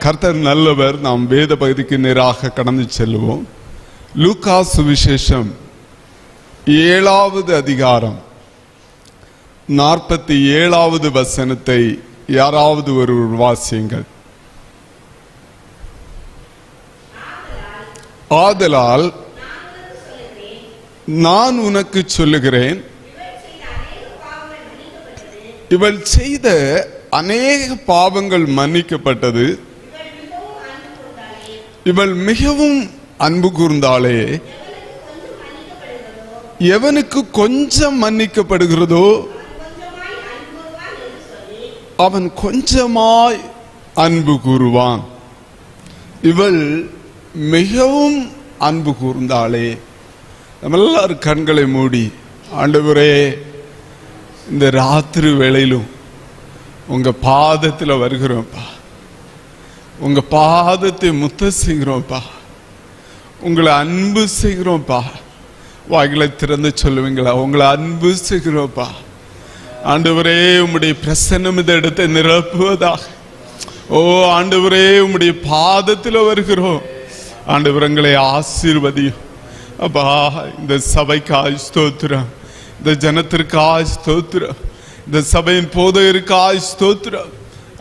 கர்த்தர் நல்லவர். நாம் வேத பகுதிக்கு நேராக கடந்து செல்வோம். லூக்கா சுவிசேஷம் 7வது அதிகாரம் 47வது வசனத்தை யாராவது ஒருவர் வாசியுங்கள். ஆதலால் நான் உனக்கு சொல்லுகிறேன், இவள் செய்த அநேக பாவங்கள் மன்னிக்கப்பட்டது, இவள் மிகவும் அன்பு கூர்ந்தாளே. எவனுக்கு கொஞ்சம் மன்னிக்கப்படுகிறதோ அவன் கொஞ்சமாய் அன்பு கூறுவான். இவள் மிகவும் அன்பு கூர்ந்தாளே. நம்ம எல்லாரும் கண்களை மூடி, ஆண்டவரே, இந்த ராத்திரி வேளையிலும் உங்க பாதத்துல வருகிறோம்ப்பா, உங்க பாதத்தை முத்த செய்கிறோம்ப்பா, உங்களை அன்பு செய்கிறோம்ப்பா. வாய்களை திறந்து சொல்லுவீங்களா? உங்களை அன்பு செய்கிறோம்ப்பா. ஆண்டவரே, உம்முடைய பிரசன்னம் இந்த இடத்தை நிரப்புவதாக. ஓ ஆண்டவரே, உம்முடைய பாதத்தில் வருகிறோம். ஆண்டவரங்களை ஆசீர்வதியும் அப்பா. இந்த சபைக்காய் ஸ்தோத்திரம், இந்த ஜனத்திற்காய் ஸ்தோத்திரம், இந்த சபையின் போதகருக்காய் ஸ்தோத்திரம்.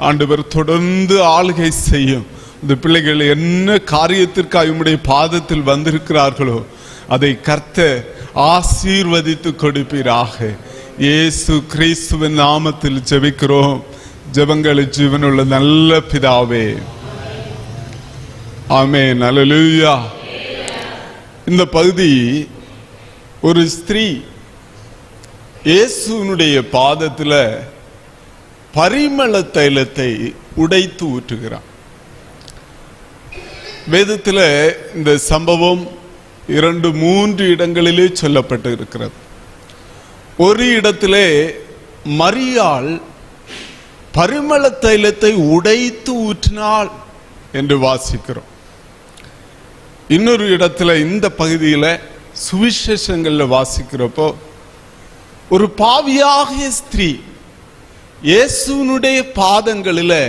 ஆண்டவர் தொடர்ந்து ஆளுகை செய்யும். இந்த பிள்ளைகள் என்ன காரியத்திற்காக உம்முடைய பாதத்தில் வந்திருக்கிறார்களோ அதை கர்த்தர் ஆசீர்வதித்து கொடுப்பீராக. இயேசு கிறிஸ்துவின் நாமத்தில் ஜெபிக்கிறோம். ஜெபங்களை ஜீவனுள்ள நல்ல பிதாவே, ஆமென். அல்லேலூயா. இந்த பகுதி, ஒரு ஸ்திரீ இயேசுனுடைய பாதத்துல பரிமள தைலத்தை உடைத்து ஊற்றுகிறார். வேதத்தில் இந்த சம்பவம் 2-3 இடங்களிலே சொல்லப்பட்டு இருக்கிறது. ஒரு இடத்திலே மரியாள் பரிமள தைலத்தை உடைத்து ஊற்றினாள் என்று வாசிக்கிறோம். இன்னொரு இடத்துல இந்த பகுதியில் சுவிசேஷங்கள்ல வாசிக்கிறப்போ ஒரு பாவியாகிய ஸ்திரீ இயேசுனுடைய பாதங்களில்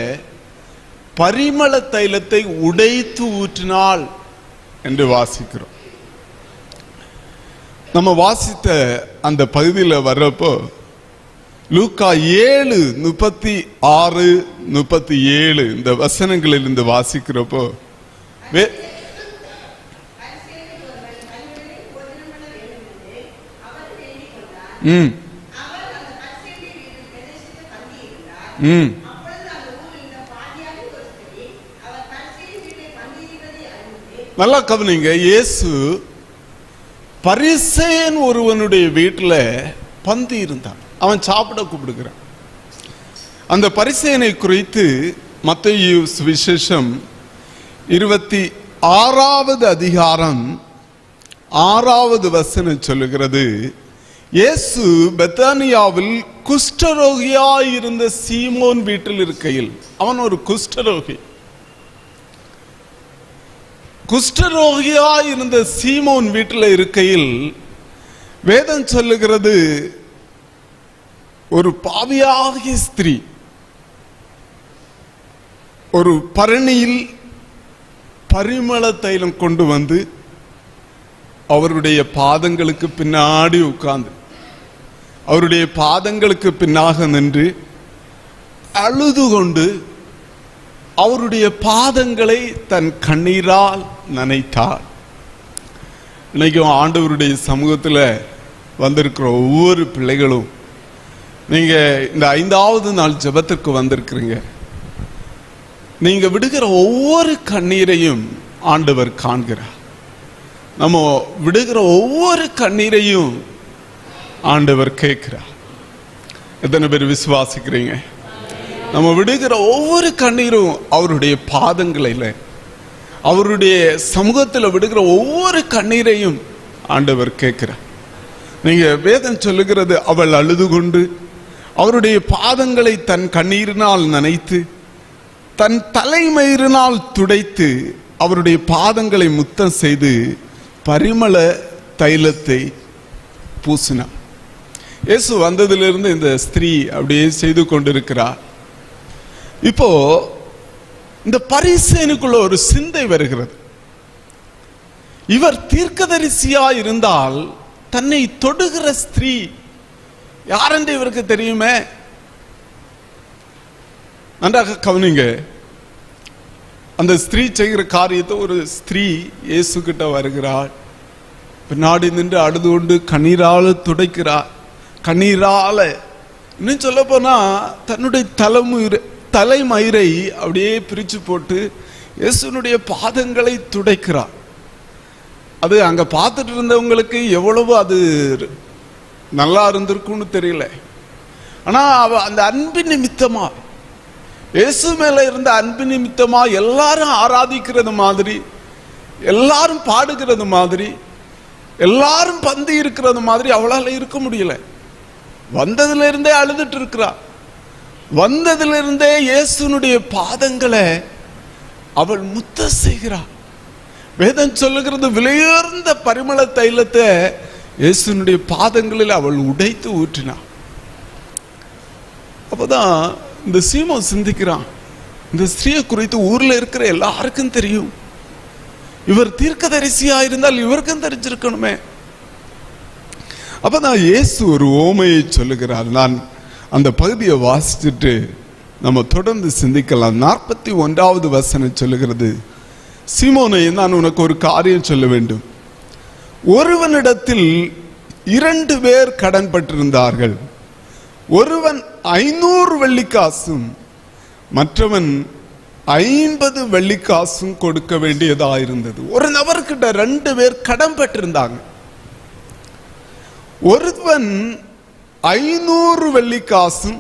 பரிமள தைலத்தை உடைத்து ஊற்றினாள் என்று வாசிக்கிறோம். நம்ம வாசித்த அந்த பகுதியில் வர்றப்போ லூக்கா 7:36-37 இந்த வசனங்களில் இருந்து வாசிக்கிறப்போ நல்லா கவனிங்க. இயேசு பரிசேயன் ஒருவனுடைய வீட்டுல பந்தி இருந்தான். அவன் சாப்பிட கூப்பிடுகிறான். அந்த பரிசேயனை குறித்து மத்தேயு சுவிசேஷம் 26வது அதிகாரம் 6வது வசனம் சொல்லுகிறது, இயேசு பெத்தானியாவில் குஷ்டரோகியாய் இருந்த சீமோன் வீட்டில் இருக்கையில், அவன் ஒரு குஷ்டரோகியாய் இருந்த சீமோன் வீட்டில் இருக்கையில் வேதம் சொல்லுகிறது, ஒரு பாவியாகிய ஸ்திரீ ஒரு பரணியில் பரிமள தைலம் கொண்டு வந்து அவருடைய பாதங்களுக்கு பின்னாடி உட்கார்ந்து அவருடைய பாதங்களுக்கு பின்னாக நின்று அழுது கொண்டு அவருடைய பாதங்களை தன் கண்ணீரால் நனைத்தார். இன்னைக்கும் ஆண்டவருடைய சமூகத்தில் வந்திருக்கிற ஒவ்வொரு பிள்ளைகளும் நீங்க இந்த 5வது நாள் ஜெபத்திற்கு வந்திருக்கிறீங்க. நீங்க விடுகிற ஒவ்வொரு கண்ணீரையும் ஆண்டவர் காண்கிறார். நம்ம விடுகிற ஒவ்வொரு கண்ணீரையும் ஆண்டவர் கேட்கிறார். எத்தனை பேர் விசுவாசிக்கிறீங்க? நம்ம விடுகிற ஒவ்வொரு கண்ணீரும் அவருடைய பாதங்களில், அவருடைய சமூகத்தில் விடுகிற ஒவ்வொரு கண்ணீரையும் ஆண்டவர் கேட்கிறார். நீங்க வேதம் சொல்லுகிறது, அவள் அழுது கொண்டு அவருடைய பாதங்களை தன் கண்ணீரினால் நனைத்து தன் தலைமயிரினால் துடைத்து அவருடைய பாதங்களை முத்தம் செய்து பரிமள தைலத்தை பூசினார். இயேசு வந்ததிலிருந்து இந்த ஸ்திரீ அப்படியே செய்து கொண்டிருக்கிறார். இப்போ இந்த பரிசேயனுக்குள்ள ஒரு சிந்தை வருகிறது. இவர் தீர்க்கதரிசியா இருந்தால் தன்னை தொடுகிற ஸ்திரீ யாரென்று இவருக்கு தெரியுமே. நன்றாக கவனிங்க. அந்த ஸ்திரீ செய்கிற காரியத்தை ஒரு ஸ்திரீ இயேசு கிட்ட வருகிறாள். பின்னாடி நின்று அழுது கொண்டு கண்ணீரால துடைக்கிறார். கண்ணீரால இன்னும் சொல்ல போனா தன்னுடைய தலைமயிரை அப்படியே பிரிச்சு போட்டு இயேசுனுடைய பாதங்களை துடைக்கிறார். அது அங்க பார்த்துட்டு இருந்தவங்களுக்கு எவ்வளவு அது நல்லா இருந்திருக்கும்னு தெரியல. ஆனா அந்த அன்பு நிமித்தமா, இயேசு மேல இருந்த அன்பு நிமித்தமா எல்லாரும் ஆராதிக்கிறது மாதிரி, எல்லாரும் பாடுகிறது மாதிரி, எல்லாரும் பந்தி இருக்கிறது மாதிரி அவளால இருக்க முடியல. வந்ததுல இருந்தே அழுதுட்டு இருக்கிறா. வந்ததுல இருந்தே இயேசுனுடைய பாதங்களை அவள் முத்த செய்கிறாள். வேதம் சொல்லுகிறது, விலையுயர்ந்த பரிமள தைலத்தை இயேசுனுடைய பாதங்களில் அவள் உடைத்து ஊற்றினாள். அப்பதான் இந்த சீமோன் சிந்திக்கிறான், இந்த ஸ்திரீயை குறித்து ஊர்ல இருக்கிற எல்லாருக்கும் தெரியும். இவர் தீர்க்கதரிசியா இருந்தால் இவருக்கும் தெரிஞ்சிருக்கணுமே. அப்பதான் இயேசு ஒரு ஓமையை சொல்லுகிறார். நான் அந்த பகுதியை வாசிச்சுட்டு நம்ம தொடர்ந்து சிந்திக்கலாம். 41வது வசனம் சொல்லுகிறது, சீமோனே, நான் உனக்கு ஒரு காரியம் சொல்ல வேண்டும். ஒருவனிடத்தில் 2 பேர் கடன் பட்டிருந்தார்கள். ஒருவன் 500 வெள்ளிக்காசும் மற்றவன் 50 வெள்ளிக்காசும் கொடுக்க வேண்டியதா இருந்தது. ஒரு நபர்கிட்ட 2 பேர் கடன் பட்டிருந்தாங்க. ஒருவன் 500 வெள்ளிக்காசும்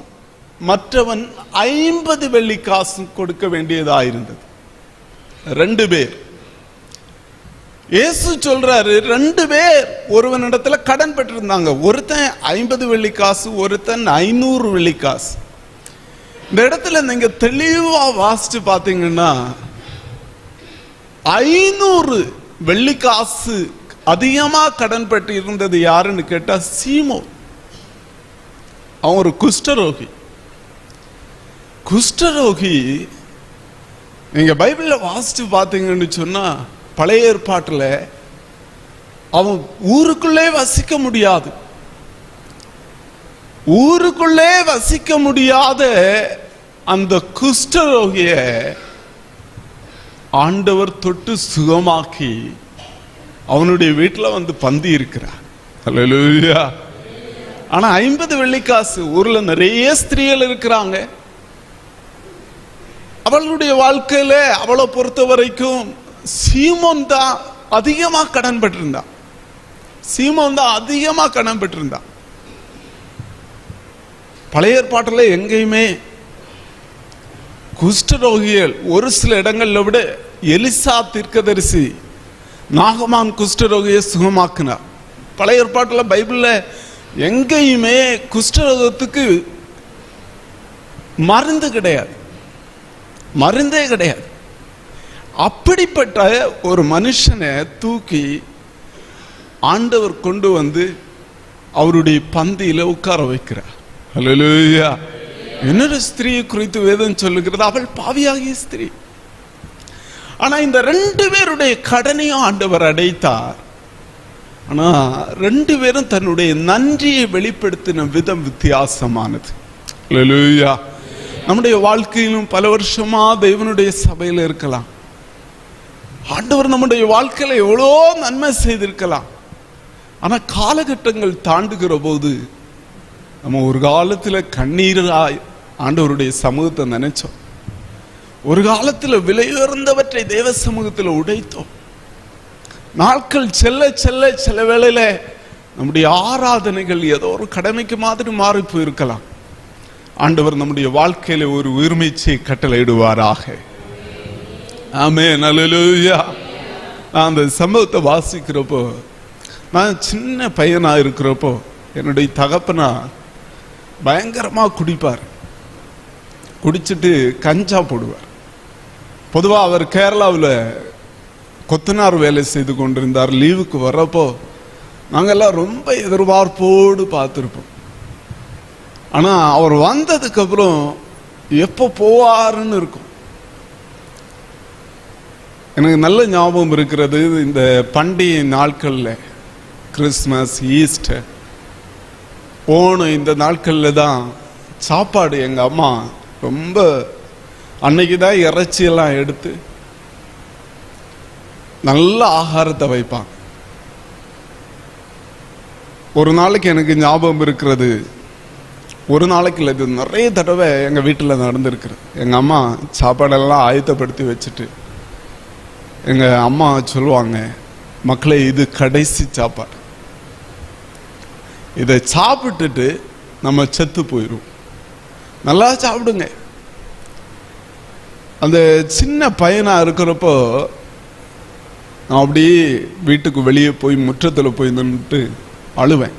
மற்றவன் 50 வெள்ளிக்காசும் கொடுக்க வேண்டியதா இருந்தது. 2 பேர். இயேசு சொல்றாரு, 2 பேர் ஒருவனிடத்துல கடன் பெற்றிருந்தாங்க. ஒருத்தன் 50 வெள்ளிக்காசு, ஒருத்தன் 500 வெள்ளிக்காசு. இந்த இடத்துல நீங்க தெளிவா வாசிச்சு பாத்தீங்கன்னா 500 வெள்ளிக்காசு அதிகமா கடன் பெற்று இருந்தது யாருன்னு கேட்டா சீமோன். அவன் ஒரு குஷ்டரோகி. குஷ்டரோகி நீங்க பைபிள்ல வாசிச்சு பாத்தீங்கன்னு சொன்னா, பழைய ஏற்பாட்டுல அவன் ஊருக்குள்ளே வசிக்க முடியாது. ஊருக்குள்ளே வசிக்க முடியாத அந்த குஷ்டரோகிய ஆண்டவர் தொட்டு சுகமாக்கி அவனுடைய வீட்டில் வந்து பந்தி இருக்கிறார். அல்லேலூயா. ஆனா 50 வெள்ளிக்காசு. ஊர்ல நிறைய ஸ்திரீகள் இருக்கிறாங்க. அவளுடைய வாழ்க்கையில அவளை பொறுத்த வரைக்கும் சீமோன் தான் அதிகமா கடன் பெற்றிருந்தான். சீமோன் தான் அதிகமா கடன் பெற்றிருந்தான். பழைய ஏற்பாட்டுல எங்கேயுமே குஷ்டரோகிகள் ஒரு சில இடங்கள்ல விட எலிசா தீர்க்கதரிசி நாகமான் குஷ்டரோகியை சுகமாக்கினார். பழைய ஏற்பாட்டுல பைபிள்ல எங்கேயுமே குஷ்டரோகத்துக்கு மருந்து கிடையாது, மருந்தே கிடையாது. அப்படிப்பட்ட ஒரு மனுஷனை தூக்கி ஆண்டவர் கொண்டு வந்து அவருடைய பந்தியில உட்கார வைக்கிறார். அல்லேலூயா. இன்னொரு ஸ்திரீயை குறித்து வேதம் சொல்லுகிறது, அவள் பாவியாகிய ஸ்திரீ. ஆனா இந்த 2 பேருடைய கடனையும் ஆண்டவர் அடைத்தார். ஆனா 2 பேரும் தன்னுடைய நன்றியை வெளிப்படுத்தின விதம் வித்தியாசமானது. அல்லேலூயா. நம்முடைய வாழ்க்கையிலும் பல வருஷமா தேவனுடைய சபையில இருக்கலாம். ஆண்டவர் நம்முடைய வாழ்க்கையில எவ்வளோ நன்மை செய்திருக்கலாம். ஆனா காலகட்டங்கள் தாண்டுகிற போது நம்ம ஒரு காலத்துல கண்ணீராய் ஆண்டவருடைய சமூகத்தை நினைச்சோம். ஒரு காலத்துல விலையுயர்ந்தவற்றை தேவ சமூகத்தில் உடைத்தோம். நாட்கள் செல்ல செல்ல சில வேளையில நம்முடைய ஆராதனைகள் ஏதோ ஒரு கடமைக்கு மாதிரி மாறி போயிருக்கலாம். ஆண்டவர் நம்முடைய வாழ்க்கையில ஒரு உயிர்மீச்சை கட்டளையிடுவாராக. ஆமென். அல்லேலூயா. நான் அந்த சம்பவத்தை வாசிக்கிறப்போ, நான் சின்ன பையனா இருக்கிறப்போ என்னுடைய தகப்பனா பயங்கரமா குடிப்பார். குடிச்சிட்டு கஞ்சா போடுவார். பொதுவாக அவர் கேரளாவில் கொத்தனார் வேலை செய்து கொண்டிருந்தார். லீவுக்கு வர்றப்போ நாங்கெல்லாம் ரொம்ப எதிர்பார்ப்போடு பார்த்துருப்போம். ஆனால் அவர் வந்ததுக்கு அப்புறம் எப்போ போவாருன்னு இருக்கும். எனக்கு நல்ல ஞாபகம் இருக்கிறது, இந்த பண்டிகை நாட்கள்ல கிறிஸ்மஸ், ஈஸ்டர், ஓணம், இந்த நாட்கள்ல தான் சாப்பாடு எங்க அம்மா ரொம்ப அன்னைக்கு தான் இறைச்சியெல்லாம் எடுத்து நல்ல ஆகாரத்தை வைப்பாங்க. ஒரு நாளைக்கு எனக்கு ஞாபகம் இருக்கிறது, ஒரு நாளைக்கு இல்லை, இது நிறைய தடவை எங்கள் வீட்டில் நடந்திருக்கிறது. எங்கள் அம்மா சாப்பாடெல்லாம் ஆயத்தப்படுத்தி வச்சுட்டு எங்கள் அம்மா சொல்லுவாங்க, மக்களே இது கடைசி சாப்பாடு, இதை சாப்பிட்டுட்டு நம்ம செத்து போயிடும், நல்லா சாப்பிடுங்க. அந்த சின்ன பையனாக இருக்கிறப்போ நான் அப்படியே வீட்டுக்கு வெளியே போய் முற்றத்தில் போய் நின்றுட்டு அழுவேன்.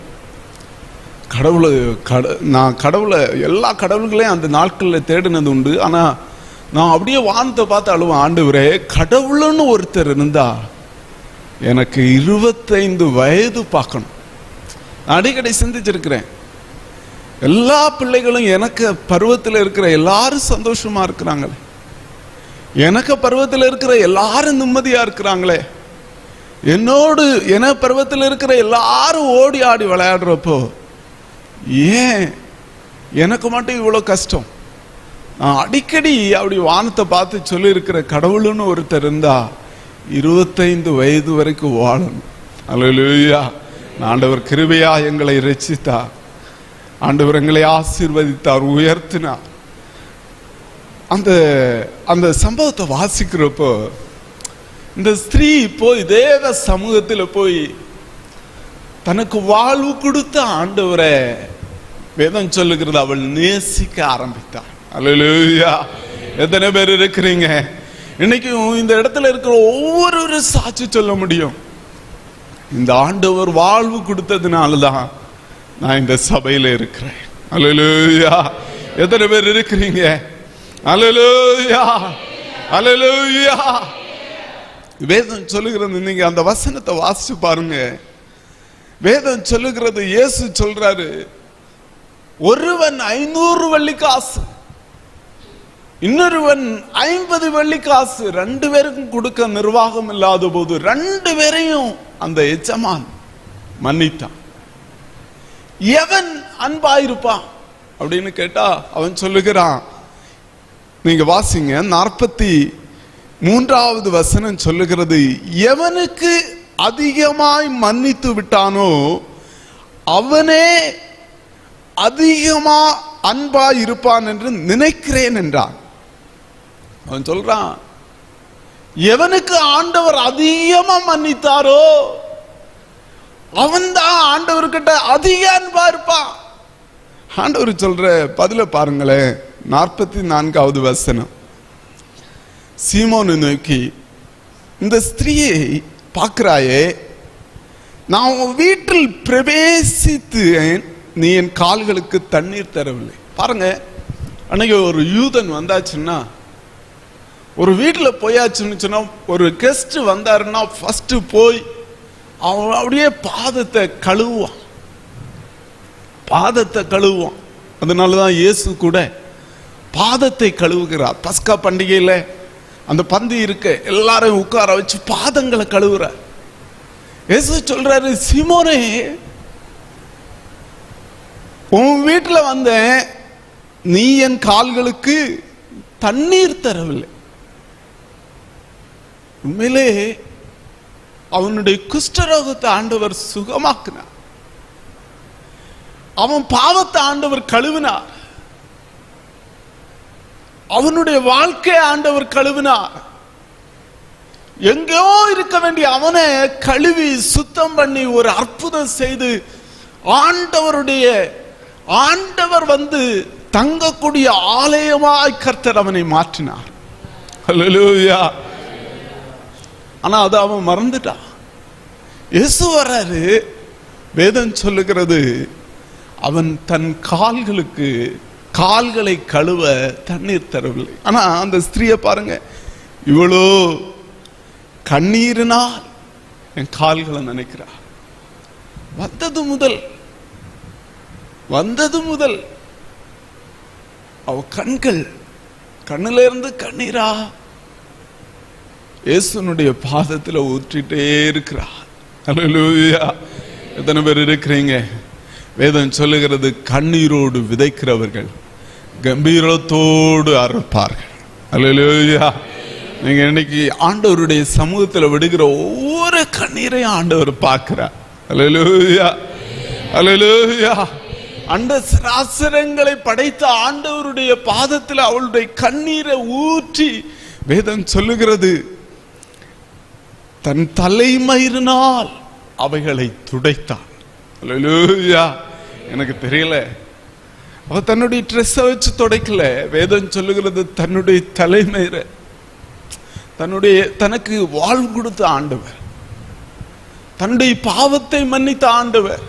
நான் கடவுளை, எல்லா கடவுள்களையும் அந்த நாட்களில் தேடினது உண்டு. ஆனால் நான் அப்படியே வானத்தை பார்த்து அழுவேன், ஆண்டவரே கடவுள்னு ஒருத்தர் இருந்தா எனக்கு 25 வயது பார்க்கணும். நான் அடிக்கடி சிந்திச்சிருக்கிறேன், எல்லா பிள்ளைகளும் எனக்கு பருவத்தில் இருக்கிற எல்லாரும் சந்தோஷமா இருக்கிறாங்களே, எனக்கு பருவத்தில் இருக்கிற எல்லாரும் நிம்மதியா இருக்கிறாங்களே, என்னோடு என பருவத்தில் இருக்கிற எல்லாரும் ஓடி ஆடி விளையாடுறப்போ ஏன் எனக்கு மட்டும் இவ்வளோ கஷ்டம்? நான் அடிக்கடி அப்படி வானத்தை பார்த்து சொல்லி இருக்கிற கடவுள்னு ஒருத்தர் இருந்தா 25 வயது வரைக்கும் வாழணும். அல்லேலூயா. ஆண்டவர் கிருபையா எங்களை ரட்சித்தார், ஆண்டவர் எங்களை ஆசீர்வதித்தார், உயர்த்தினார். அந்த அந்த சம்பவத்தை வாசிக்கிறப்போ இந்த ஸ்திரீ போய் தேவ சமூகத்தில் போய் தனக்கு வாழ்வு கொடுத்த ஆண்டவரை வேதம் சொல்லுகிறது அவள் நேசிக்க ஆரம்பித்தாள். அல்லேலூயா. எத்தனை பேர் இருக்கிறீங்க இன்னைக்கும் இந்த இடத்துல இருக்கிற ஒவ்வொரு சாட்சி சொல்ல முடியும், இந்த ஆண்டவர் வாழ்வு கொடுத்ததுனாலதான் நான் இந்த சபையில இருக்கிறேன். அல்லேலூயா. எத்தனை பேர் இருக்கிறீங்க? அல்லேலூயா, அல்லேலூயா. வேதம் சொல்லுகிறது, நீங்க அந்த வசனத்தை வாசிச்சு பாருங்க. வேதம் சொல்லுகிறது, இயேசு சொல்றாரு, ஒருவன் 500 வெள்ளிக்காசு, இன்னொருவன் 50 வெள்ளிக்காசு, 2 பேருக்கும் கொடுக்க நிர்வாகம் இல்லாத போது 2 பேரையும் அந்த எஜமான் மன்னித்தான். எவன் அன்பாயிருப்பான் அப்படின்னு கேட்டா அவன் சொல்லுகிறான், நீங்க வாசிங்க 43வது வசனம் சொல்லுகிறது, எவனுக்கு அதிகமாய் மன்னித்து விட்டானோ அவனே அதிகமா அன்பாய் இருப்பான் என்று நினைக்கிறேன் என்றான். அவன் சொல்றான், எவனுக்கு ஆண்டவர் அதிகமா மன்னித்தாரோ அவன் தான் ஆண்டவர்கிட்ட அதிக அன்பா இருப்பான். ஆண்டவர் சொல்ற பதில பாருங்களேன், 44வது வசனம். சீமோனை நோக்கி, இந்த ஸ்திரீயை பார்க்கிறாயே, நான் உன் வீட்டில் பிரவேசித்தேன், நீ என் கால்களுக்கு தண்ணீர் தரவில்லை. பாருங்க, அன்னைக்கு ஒரு யூதன் வந்தாச்சுன்னா, ஒரு வீட்டில் போயாச்சுன்னு சொன்னா, ஒரு கெஸ்ட் வந்தாருன்னா ஃபர்ஸ்ட் போய் அவன் அப்படியே பாதத்தை கழுவுவான், பாதத்தை கழுவுவான். அதனாலதான் இயேசு கூட பாதத்தை கழுவுகிறார். பஸ்கா பண்டிகையில அந்த பந்தி இருக்க எல்லாரையும் உட்கார வச்சு பாதங்களை கழுவுறார். இயேசு சொல்றாரு, சீமோனே உன் வீட்டில் வந்தேன், நீ என் கால்களுக்கு தண்ணீர் தரவில்லை. உண்மையிலே அவனுடைய குஷ்டரோகத்தை ஆண்டவர் சுகமாக்கினார், அவன் பாவத்தை ஆண்டவர் கழுவினார், அவனுடைய வாழ்க்கை ஆண்டவர் கழுவினார். எங்கேயோ இருக்க வேண்டிய அவனை கழுவி சுத்தம் பண்ணி ஒரு அற்புதம் செய்து ஆண்டவர் வந்து தங்கக்கூடிய ஆலயமாய் கர்த்தர் அவனை மாற்றினார். அல்லேலூயா. ஆனா அது அவன் மறந்துட்டான். இயேசு வராரு, வேதம் சொல்லுகிறது, அவன் தன் கால்களை கழுவ தண்ணீர் தரவில்லை. ஆனா அந்த ஸ்திரீயை பாருங்க, இவ்வளோ கண்ணீரினால் என் கால்களை நினைக்கிறார். வந்தது முதல் அவ கண்ணுல இருந்து கண்ணீரா இயேசுனுடைய பாதத்துல ஊற்றிட்டே இருக்கிறார். அல்லேலூயா. எத்தனை பேர் இருக்கிறீங்க? வேதம் சொல்லுகிறது, கண்ணீரோடு விதைக்கிறவர்கள் கம்பீரத்தோடு அறுப்பார்கள். அல்லேலூயா. நீங்க இன்னைக்கு ஆண்டவருடைய சமூகத்தில் விடுகிற ஒவ்வொரு கண்ணீரையும் ஆண்டவர் பார்க்கிறார். அல்லேலூயா, அல்லேலூயா. அண்ட சராசரங்களை படைத்த ஆண்டவருடைய பாதத்தில் அவளுடைய கண்ணீரை ஊற்றி வேதம் சொல்லுகிறது, தன் தலைமயிரினால் அவைகளை துடைத்தான். அல்லேலூயா. எனக்கு தெரியல, அவ தன்னுடைய ட்ரெஸ்ஸை வச்சு துடைக்கல. வேதம் சொல்லுகிறது, தன்னுடைய தலைமயிரை, தனக்கு வாழ்வு கொடுத்த ஆண்டவர், தன்னுடைய பாவத்தை மன்னித்த ஆண்டவர்.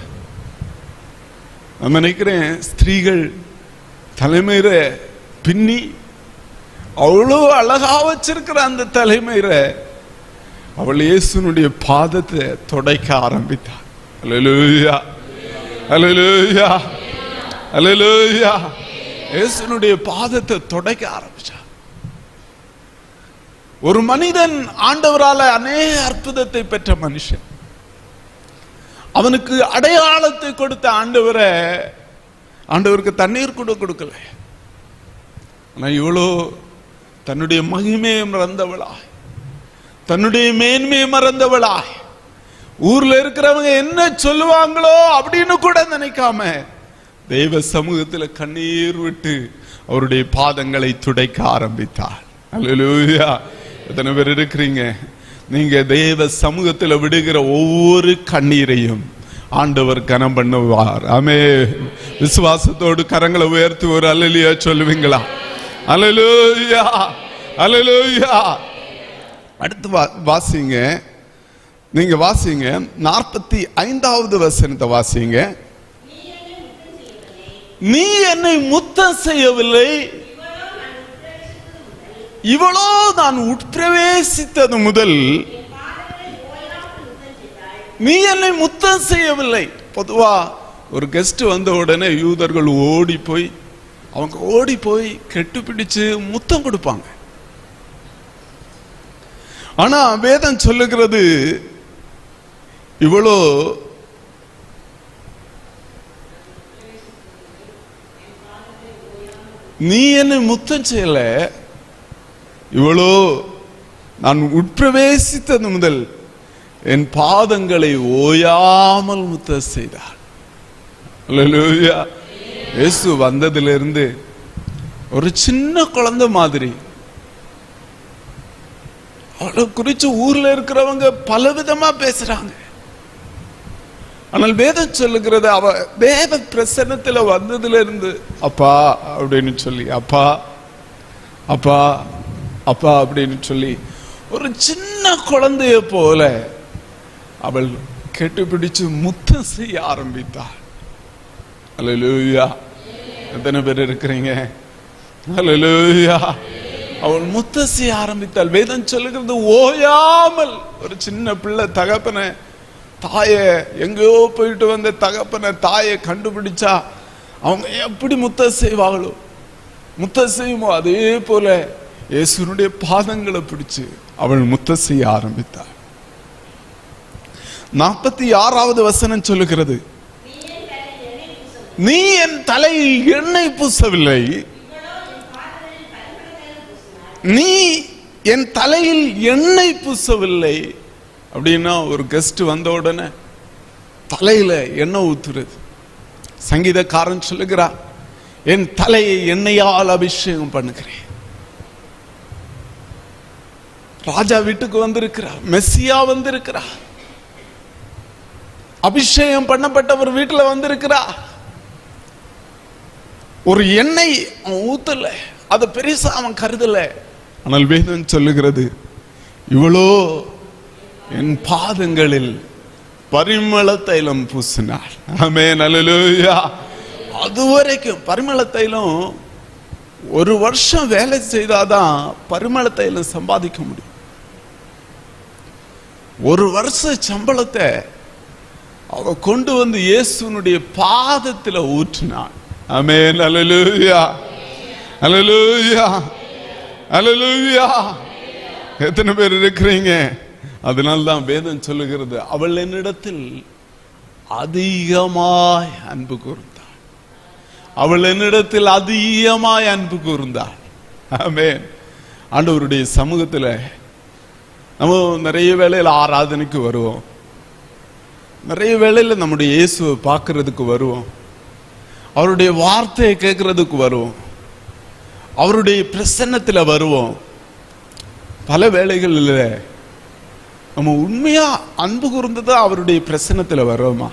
நான் நினைக்கிறேன், ஸ்திரீகள் தலைமயிரை பின்னி அவ்வளோ அழகா வச்சிருக்கிற அந்த தலைமயிரை அவள் இயேசுனுடைய பாதத்தை துடைக்க ஆரம்பித்தார். அல்லேலூயா, அல்லேலூயா, அல்லேலூயா. இயேசுனுடைய பாதத்தை துடைக்க ஆரம்பிச்சார். ஒரு மனிதன் ஆண்டவரால அநேக அற்புதத்தை பெற்ற மனுஷன், அவனுக்கு அடையாளத்தை கொடுத்த ஆண்டவருக்கு தண்ணீர் கூட கொடுக்கல. ஆனா இவ்வளோ தன்னுடைய மகிமையை மறந்தவளாய், தன்னுடைய மேன்மையை மறந்தவளாய், ஊர்ல இருக்கிறவங்க என்ன சொல்லுவாங்களோ அப்படின்னு கூட நினைக்காம தெய்வ சமூகத்தில் கண்ணீர் விட்டு அவருடைய பாதங்களை துடைக்க ஆரம்பித்தார். அல்லேலூயா. எத்தனை பேர் இருக்கிறீங்க? நீங்க தேவ சமூகத்தில் விடுகிற ஒவ்வொரு கண்ணீரையும் ஆண்டவர் கனம் பண்ணுவார். ஆமென். விசுவாசத்தோடு கரங்களை உயர்த்தி ஒரு அல்லேலூயா சொல்லுவீங்களா? அல்லேலூயா, அல்லேலூயா. அடுத்து வாசிங்க, நீங்க வாசிங்க 45வது வசனத்தை வாசிங்க. நீ என்னை முத்தம் செய்யவில்லை, இவளோ நான் உட்பிரவேசித்தது முதல் நீ என்னை முத்தம் செய்யவில்லை. பொதுவா ஒரு கெஸ்ட் வந்த உடனே யூதர்கள் ஓடி போய் கெட்டுப்பிடிச்சு முத்தம் கொடுப்பாங்க. ஆனா வேதம் சொல்லுகிறது, இவளோ நீ என்னை முத்தம் செய்யல, இவளோ நான் உட்பிரவேசித்தது முதல் என் பாதங்களை ஓயாமல் முத்தம் செய்தார். அல்லேலூயா. இயேசு வந்ததிலிருந்து ஒரு சின்ன குழந்தை மாதிரி, அவளை குறிச்சு ஊர்ல இருக்கிறவங்க பலவிதமா பேசுறாங்க. ஆனால் வேதம் சொல்லுகிறது, அவ தேவ பிரசன்னத்துல வந்ததுல இருந்து அப்பா அப்படின்னு சொல்லி, அப்பா அப்பா அப்பா அப்படின்னு சொல்லி ஒரு சின்ன குழந்தைய போல அவள் கெட்டுப்பிடிச்சு முத்தம் செய்ய ஆரம்பித்தாள். அல்லேலூயா. எத்தனை பேர் இருக்கிறீங்க? அல்லேலூயா. அவள் முத்தம் செய்ய ஆரம்பித்தாள். வேதம் சொல்லுகிறது, ஓயாமல். ஒரு சின்ன பிள்ளை தகப்பனை, தாய எங்கேயோ போயிட்டு வந்த தகப்பனை தாயை கண்டுபிடிச்சா அவங்க எப்படி முத்தம் செய்வாங்களோ, முத்தம் செய்யுமோ அதே போல இயேசுனுடைய பாதங்களை பிடிச்சு அவள் முத்தம் செய்ய ஆரம்பித்தாள். 46வது வசனம் சொல்லுகிறது, நீ என் தலையில் எண்ணெய் பூசவில்லை, நீ என் தலையில் எண்ணெய் பூசவில்லை. அப்படின்னா ஒரு கெஸ்ட் வந்த உடனே தலையில எண்ணெய் ஊத்துறது. சங்கீதக்காரன் சொல்லுகிறார், என் தலையை எண்ணெயால் அபிஷேகம் பண்ணுகிறேன். ராஜா வீட்டுக்கு வந்திருக்கிறார், மெஸ்ஸியா வந்திருக்கிறார், அபிஷேகம் பண்ணப்பட்டவர் வீட்டுல வந்திருக்கிறார். ஒரு எண்ணெய் அவன் ஊத்தல, அதை பெருசா அவன் கருதல. ஆனால் வேதம் சொல்லுகிறது, இவளோ என் பாதங்களில் பரிமள தைலம் பூசினாள். ஆமென், அல்லேலூயா. அதுவரைக்கும் பரிமள தைலம் ஒரு வருஷம் வேலை செய்தாதான் பரிமள தைலம் சம்பாதிக்க முடியும். ஒரு வருஷ சம்பளத்தை அவ கொண்டு வந்து இயேசுனுடைய பாதத்தில் ஊற்றினாள். ஆமென், அல்லேலூயா, அல்லேலூயா, அல்லேலூயா. எத்தனை பேர் இருக்கிறீங்க? அதனால்தான் வேதம் சொல்லுகிறது, அவள் என்னிடத்தில் அதிகமாய் அன்பு கூர்ந்தாள். அவள் என்னிடத்தில் அதிகமாய் அன்பு கூர்ந்தாள். ஆமென். ஆண்டவருடைய சமூகத்துல நம்ம நிறைய வேளையில ஆராதனைக்கு வருவோம், நிறைய வேளையில நம்முடைய இயேசுவை பார்க்கறதுக்கு வருவோம், அவருடைய வார்த்தையை கேட்கறதுக்கு வருவோம், அவருடைய பிரசன்னத்துல வருவோம். பல வேளைகளில் நம்ம உண்மையா அன்பு கூர்ந்ததா அவருடைய பிரசன்னத்துல வர்றோமா?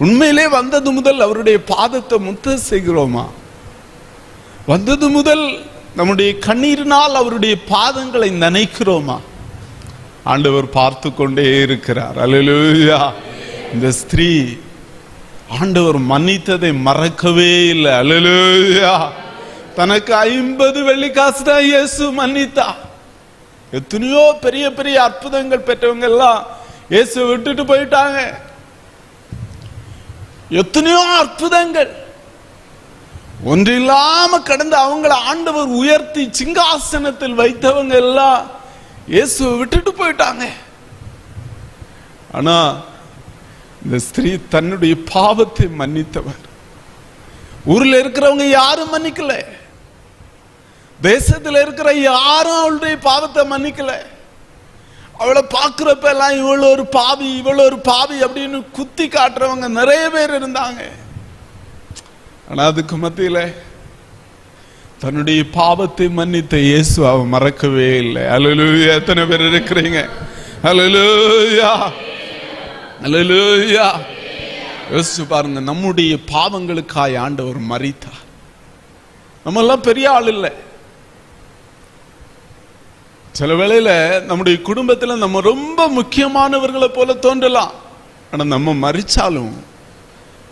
உண்மையிலே வந்தது முதல் அவருடைய பாதத்தை முத்த செய்கிறோமா? வந்தது முதல் நம்முடைய கண்ணீரினால் அவருடைய பாதங்களை நனைக்கிறோமா? ஆண்டவர் பார்த்து கொண்டே இருக்கிறார். அல்லேலூயா. இந்த ஸ்திரீ ஆண்டவர் மன்னித்ததை மறக்கவே இல்லை. அல்லேலூயா. தனக்கு 50 வெள்ளிக்காசு தான் இயேசு மன்னித்தா. எத்தனையோ பெரிய பெரிய அற்புதங்கள் பெற்றவங்க எல்லாம் இயேசு விட்டுட்டு போயிட்டாங்க. எத்தனையோ அற்புதங்கள் ஒன்றில்லாம கடந்து அவங்கள ஆண்டவர் உயர்த்தி சிங்காசனத்தில் வைத்தவங்க எல்லாம் இயேசுவை விட்டுட்டு போயிட்டாங்க. ஆனா இந்த ஸ்திரீ தன்னுடைய பாவத்தை மன்னித்தவர். ஊர்ல இருக்கிறவங்க யாரும் மன்னிக்கல, தேசத்துல இருக்கிற யாரும் அவளுடைய பாவத்தை மன்னிக்கல. அவளை பார்க்கிறப்ப எல்லாம் இவ்வளவு ஒரு பாவி, இவ்வளவு ஒரு பாவி அப்படின்னு குத்தி காட்டுறவங்க நிறைய பேர் இருந்தாங்க. ஆனா அதுக்கு மத்தியில தன்னுடைய பாவத்தை மன்னித்த இயேசு அவ மறக்கவே இல்லை. அல்லேலூயா. எத்தனை பேர் இருக்கிறீங்க? அல்லேலூயா, அல்லேலூயா. யோசிச்சு பாருங்க, நம்முடைய பாவங்களுக்காய் ஆண்டவர் மரித்தார். நம்ம எல்லாம் பெரிய ஆள் இல்லை. சில வேளையில நம்முடைய குடும்பத்துல நம்ம ரொம்ப முக்கியமானவர்களை போல தோன்றலாம். ஆனா நம்ம மரிச்சாலும்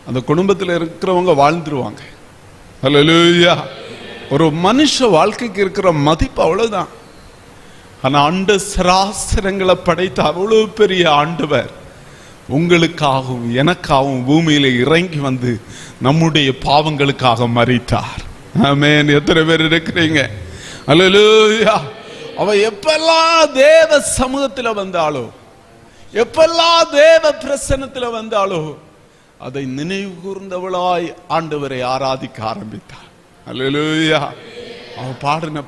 அந்த குடும்பத்தில் இருக்கிறவங்க வாழ்ந்துருவாங்க. அல்லேலூயா. ஒரு மனுஷ வாழ்க்கைக்கு இருக்கிற மதிப்பு அவ்வளவுதான். ஆனா அண்ட சராசரங்களை படைத்த அவ்வளவு பெரிய ஆண்டவர் உங்களுக்காகவும் எனக்காகவும் பூமியில இறங்கி வந்து நம்முடைய பாவங்களுக்காக மரித்தார். ஆமென். எத்தனை பேர் இருக்கிறீங்க? அல்லேலூயா. அவ எப்பெல்லாம் தேவ சமூகத்துல வந்தாளோ, எப்பெல்லாம் தேவ பிரசன்னத்துல வந்தாளோ, அதை நினைவு கூர்ந்தவளாய் ஆண்டவரை ஆராதிக்க ஆரம்பித்தார். அல்லேலூயா. அவ பாடின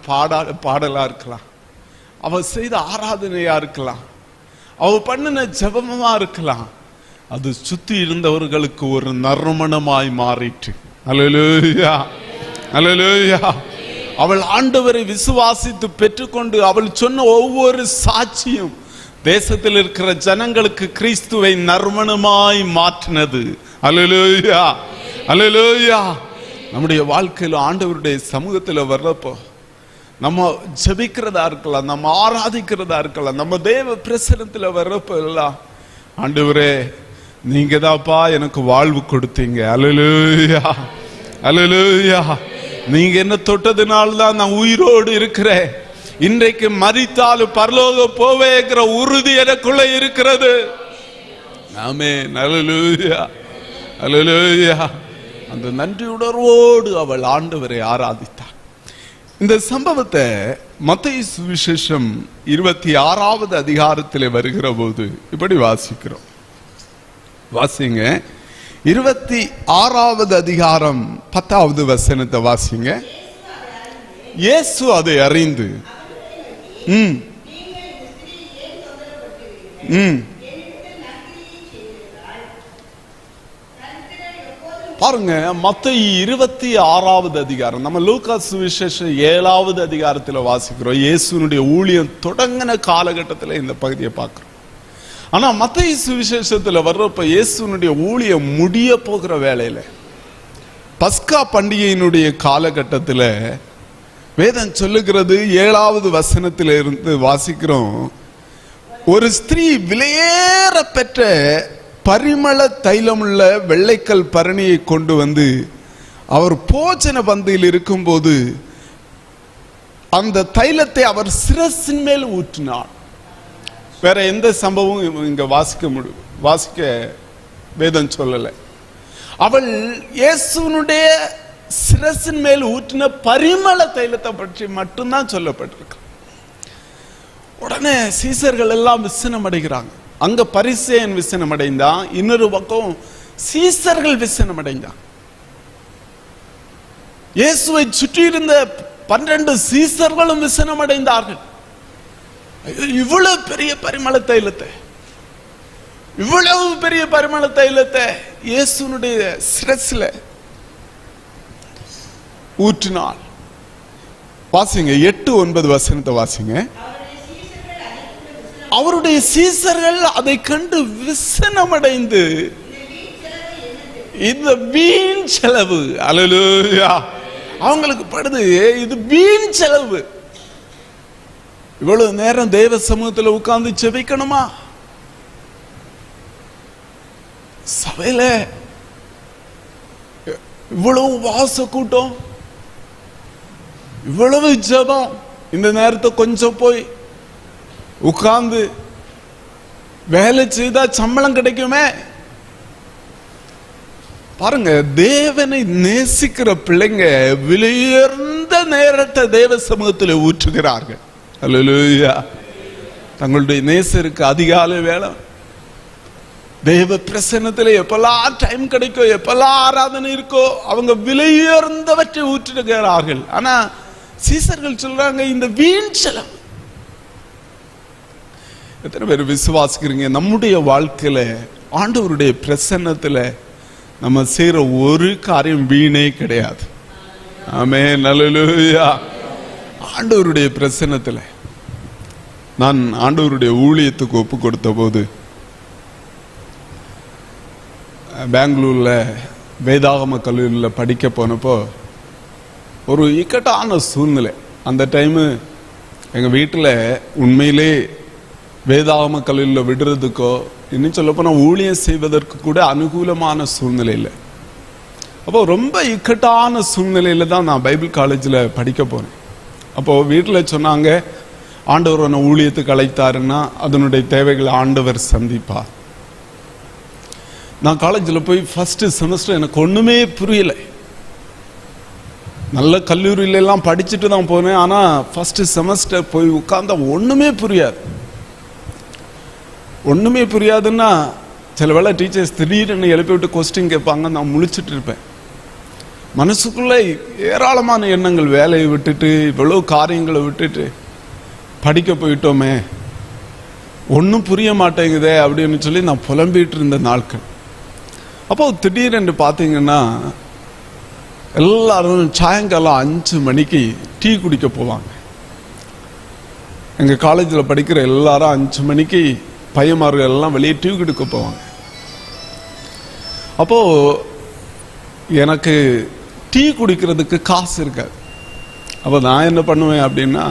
பாடலா இருக்கலாம், அவ செய்த ஆராதனையா இருக்கலாம், அவ பண்ணின ஜெபமா இருக்கலாம், அது சுத்தி இருந்தவர்களுக்கு ஒரு நறுமணமாய் மாறிற்று. அல்லேலூயா, அல்லேலூயா. அவள் ஆண்டவரை விசுவாசித்து பெற்றுக்கொண்டு அவள் சொன்ன ஒவ்வொரு சாட்சியும் தேசத்தில் இருக்கிற ஜனங்களுக்கு கிறிஸ்துவை நறுமணமாய் மாற்றினது. அல்லேலூயா, அல்லேலூயா. நம்முடைய வாழ்க்கையில் ஆண்டவருடைய சமூகத்தில் வர்றப்போ நம்ம ஜெபிக்கிறதா இருக்கலாம், நம்ம ஆராதிக்கிறதா இருக்கலாம், நம்ம தேவ பிரசன்னத்தில் வர்றப்போ எல்லாம் ஆண்டவரே நீங்க தான்ப்பா எனக்கு வாழ்வு கொடுத்தீங்க. அல்லேலூயா, அல்லேலூயா. நீங்க என்ன தொட்டதுனால்தான் நான் உயிரோடு இருக்கிறேன். இன்றைக்கு மரித்தாலும் பரலோக போவேங்கிற உறுதி எனக்குள்ள இருக்கிறது. ஆமென். அல்லேலூயா, அல்லேலூயா. அந்த நன்றி உணர்வோடு அவள் ஆண்டவரை ஆராதித்தாள். இந்த சம்பவத்தை மத்தேயு சுவிசேஷம் 26வது அதிகாரத்தில் வருகிற போது இப்படி வாசிக்கிறோம். வாசிங்க. 26வது அதிகாரம் 10வது வசனத்தை வாசிங்க. இயேசு அதை அறிந்து பாருங்க, மத்தேயு 26வது அதிகாரம், நம்ம லூக்கா சுவிசேஷம் 7வது அதிகாரத்தில் வாசிக்கிறோம். இயேசுனுடைய ஊழியம் தொடங்கின காலகட்டத்தில் இந்த பகுதியை பார்க்கிறோம். ஆனா மத்தேயு சுவிசேஷத்துல வர்றப்ப இயேசுனுடைய ஊழியம் முடிய போகிற வேளையில பஸ்கா பண்டிகையினுடைய காலகட்டத்தில் வேதம் சொல்லுகிறது, 7வது வசனத்தில் இருந்து வாசிக்கிறோம். ஒரு ஸ்திரீ விலையேற பெற்ற பரிமள தைலமுள்ள வெள்ளைக்கல் பரணியை கொண்டு வந்து அவர் போஜன பந்தியில் இருக்கும்போது அந்த தைலத்தை அவர் சிரசின் மேல் ஊற்றினார். வேற எந்த சம்பவம் இங்க வாசிக்க வேதம் சொல்லலை. அவள் இயேசுனுடைய சிரசின் மேல் ஊற்றின பரிமள தைலத்தை பற்றி மட்டும்தான் சொல்லப்பட்டிருக்கு. உடனே சீசர்கள் எல்லாம் விசனம் அடைகிறாங்க. அங்க பரிசேயன் விசனம் அடைந்தான், இன்னொரு பக்கம் சீசர்கள் விசனம் அடைந்தான். இயேசுவை சுற்றி இருந்த 12 சீசர்களும் விசனம் அடைந்தார்கள். இவ்வளவு பெரிய பரிமள தைலத்தை, இவ்வளவு பெரிய பரிமள தைலத்தை இயேசுனுடைய சிரஸ்ல ஊற்றினாள். வாசிங்க 8-9 வசனத்தை வாசிங்க. அவருடைய சீசர்கள் அதை கண்டு விசனமடைந்து, இந்த வீண் செலவு, அல்லேலூயா, அவங்களுக்கு படுது, இது வீண் செலவு. இவ்வளவு நேரம் தேவ சமூகத்தில் உட்கார்ந்து ஜெபிக்கணுமா? சபையில இவ்வளவு வாச கூட்டம், இவ்வளவு ஜெபம், இந்த நேரத்தை கொஞ்சம் போய் உட்கார்ந்து வேலை செய்தா சம்பளம் கிடைக்குமே. பாருங்க, தேவனை நேசிக்கிற பிள்ளைங்க விலையுயர்ந்த நேரத்தை தேவ சமூகத்தில் ஊற்றுகிறார்கள். அல்லேலூயா. தங்களுடைய நேசருக்கு அதிகாலை வேலை தேவ பிரசன்னத்தில் எப்பெல்லாம் டைம் கிடைக்கோ, எப்பெல்லாம் ஆராதனை இருக்கோ, அவங்க விலையுயர்ந்தவற்றை ஊற்றுகிறார்கள். ஆனா சீசர்கள் சொல்றாங்க, இந்த வீண் செலவு. எத்தனை பேர் விசுவாசிக்கிறீங்க? நம்முடைய வாழ்க்கையில ஆண்டவருடைய பிரசன்னத்துல நம்ம செய்யற ஒரு காரியம் வீணே கிடையாது. ஆமென், அல்லேலூயா. ஆண்டவருடைய பிரசன்னத்துல நான் ஆண்டவருடைய ஊழியத்துக்கு ஒப்பு கொடுத்த போது பெங்களூர்ல வேதாகம கல்லூரியில் படிக்க போனப்போ ஒரு இக்கட்டான சூழ்நிலை. அந்த டைமு எங்க வீட்டில் உண்மையிலே வேதாகம கல்லூரியில் விடுறதுக்கோ, இன்னும் சொல்ல போனால் ஊழியம் செய்வதற்கு கூட அனுகூலமான சூழ்நிலை இல்லை. அப்போ ரொம்ப இக்கட்டான சூழ்நிலையில தான் நான் பைபிள் காலேஜில் படிக்க போனேன். அப்போது வீட்டில் சொன்னாங்க, ஆண்டவர் ஒன்று ஊழியத்துக்கு அழைத்தாருன்னா அதனுடைய தேவைகளை ஆண்டவர் சந்திப்பார். நான் காலேஜில் போய் ஃபர்ஸ்ட் செமஸ்டர் எனக்கு ஒன்றுமே புரியலை. நல்ல கல்லூரியிலெல்லாம் படிச்சுட்டு தான் போனேன். ஆனால் ஃபர்ஸ்ட் செமஸ்டர் போய் உட்கார்ந்தா ஒன்றுமே புரியாது. ஒன்றுமே புரியாதுன்னா சில வேளை டீச்சர்ஸ் திடீர்னு எழுப்பி விட்டு கொஸ்டின் கேட்பாங்க, நான் முழிச்சிட்டு இருப்பேன். மனசுக்குள்ளே ஏராளமான எண்ணங்கள், வேலையை விட்டுட்டு இவ்வளோ காரியங்களை விட்டுட்டு படிக்க போயிட்டோமே, ஒன்றும் புரிய மாட்டேங்குதே அப்படின்னு சொல்லி நான் புலம்பிட்டு இருந்த நாட்கள். அப்போ திடீரென்று பார்த்தீங்கன்னா எல்லாரும் சாயங்காலம் 5 மணிக்கு டீ குடிக்க போவாங்க. எங்கள் காலேஜில் படிக்கிற எல்லாரும் 5 மணிக்கு பையன்மார்கள் எல்லாம் வெளியே டீ குடிக்க போவாங்க. அப்போ எனக்கு டீ குடிக்கிறதுக்கு காசு இருக்காது. அப்போ நான் என்ன பண்ணுவேன் அப்படின்னா,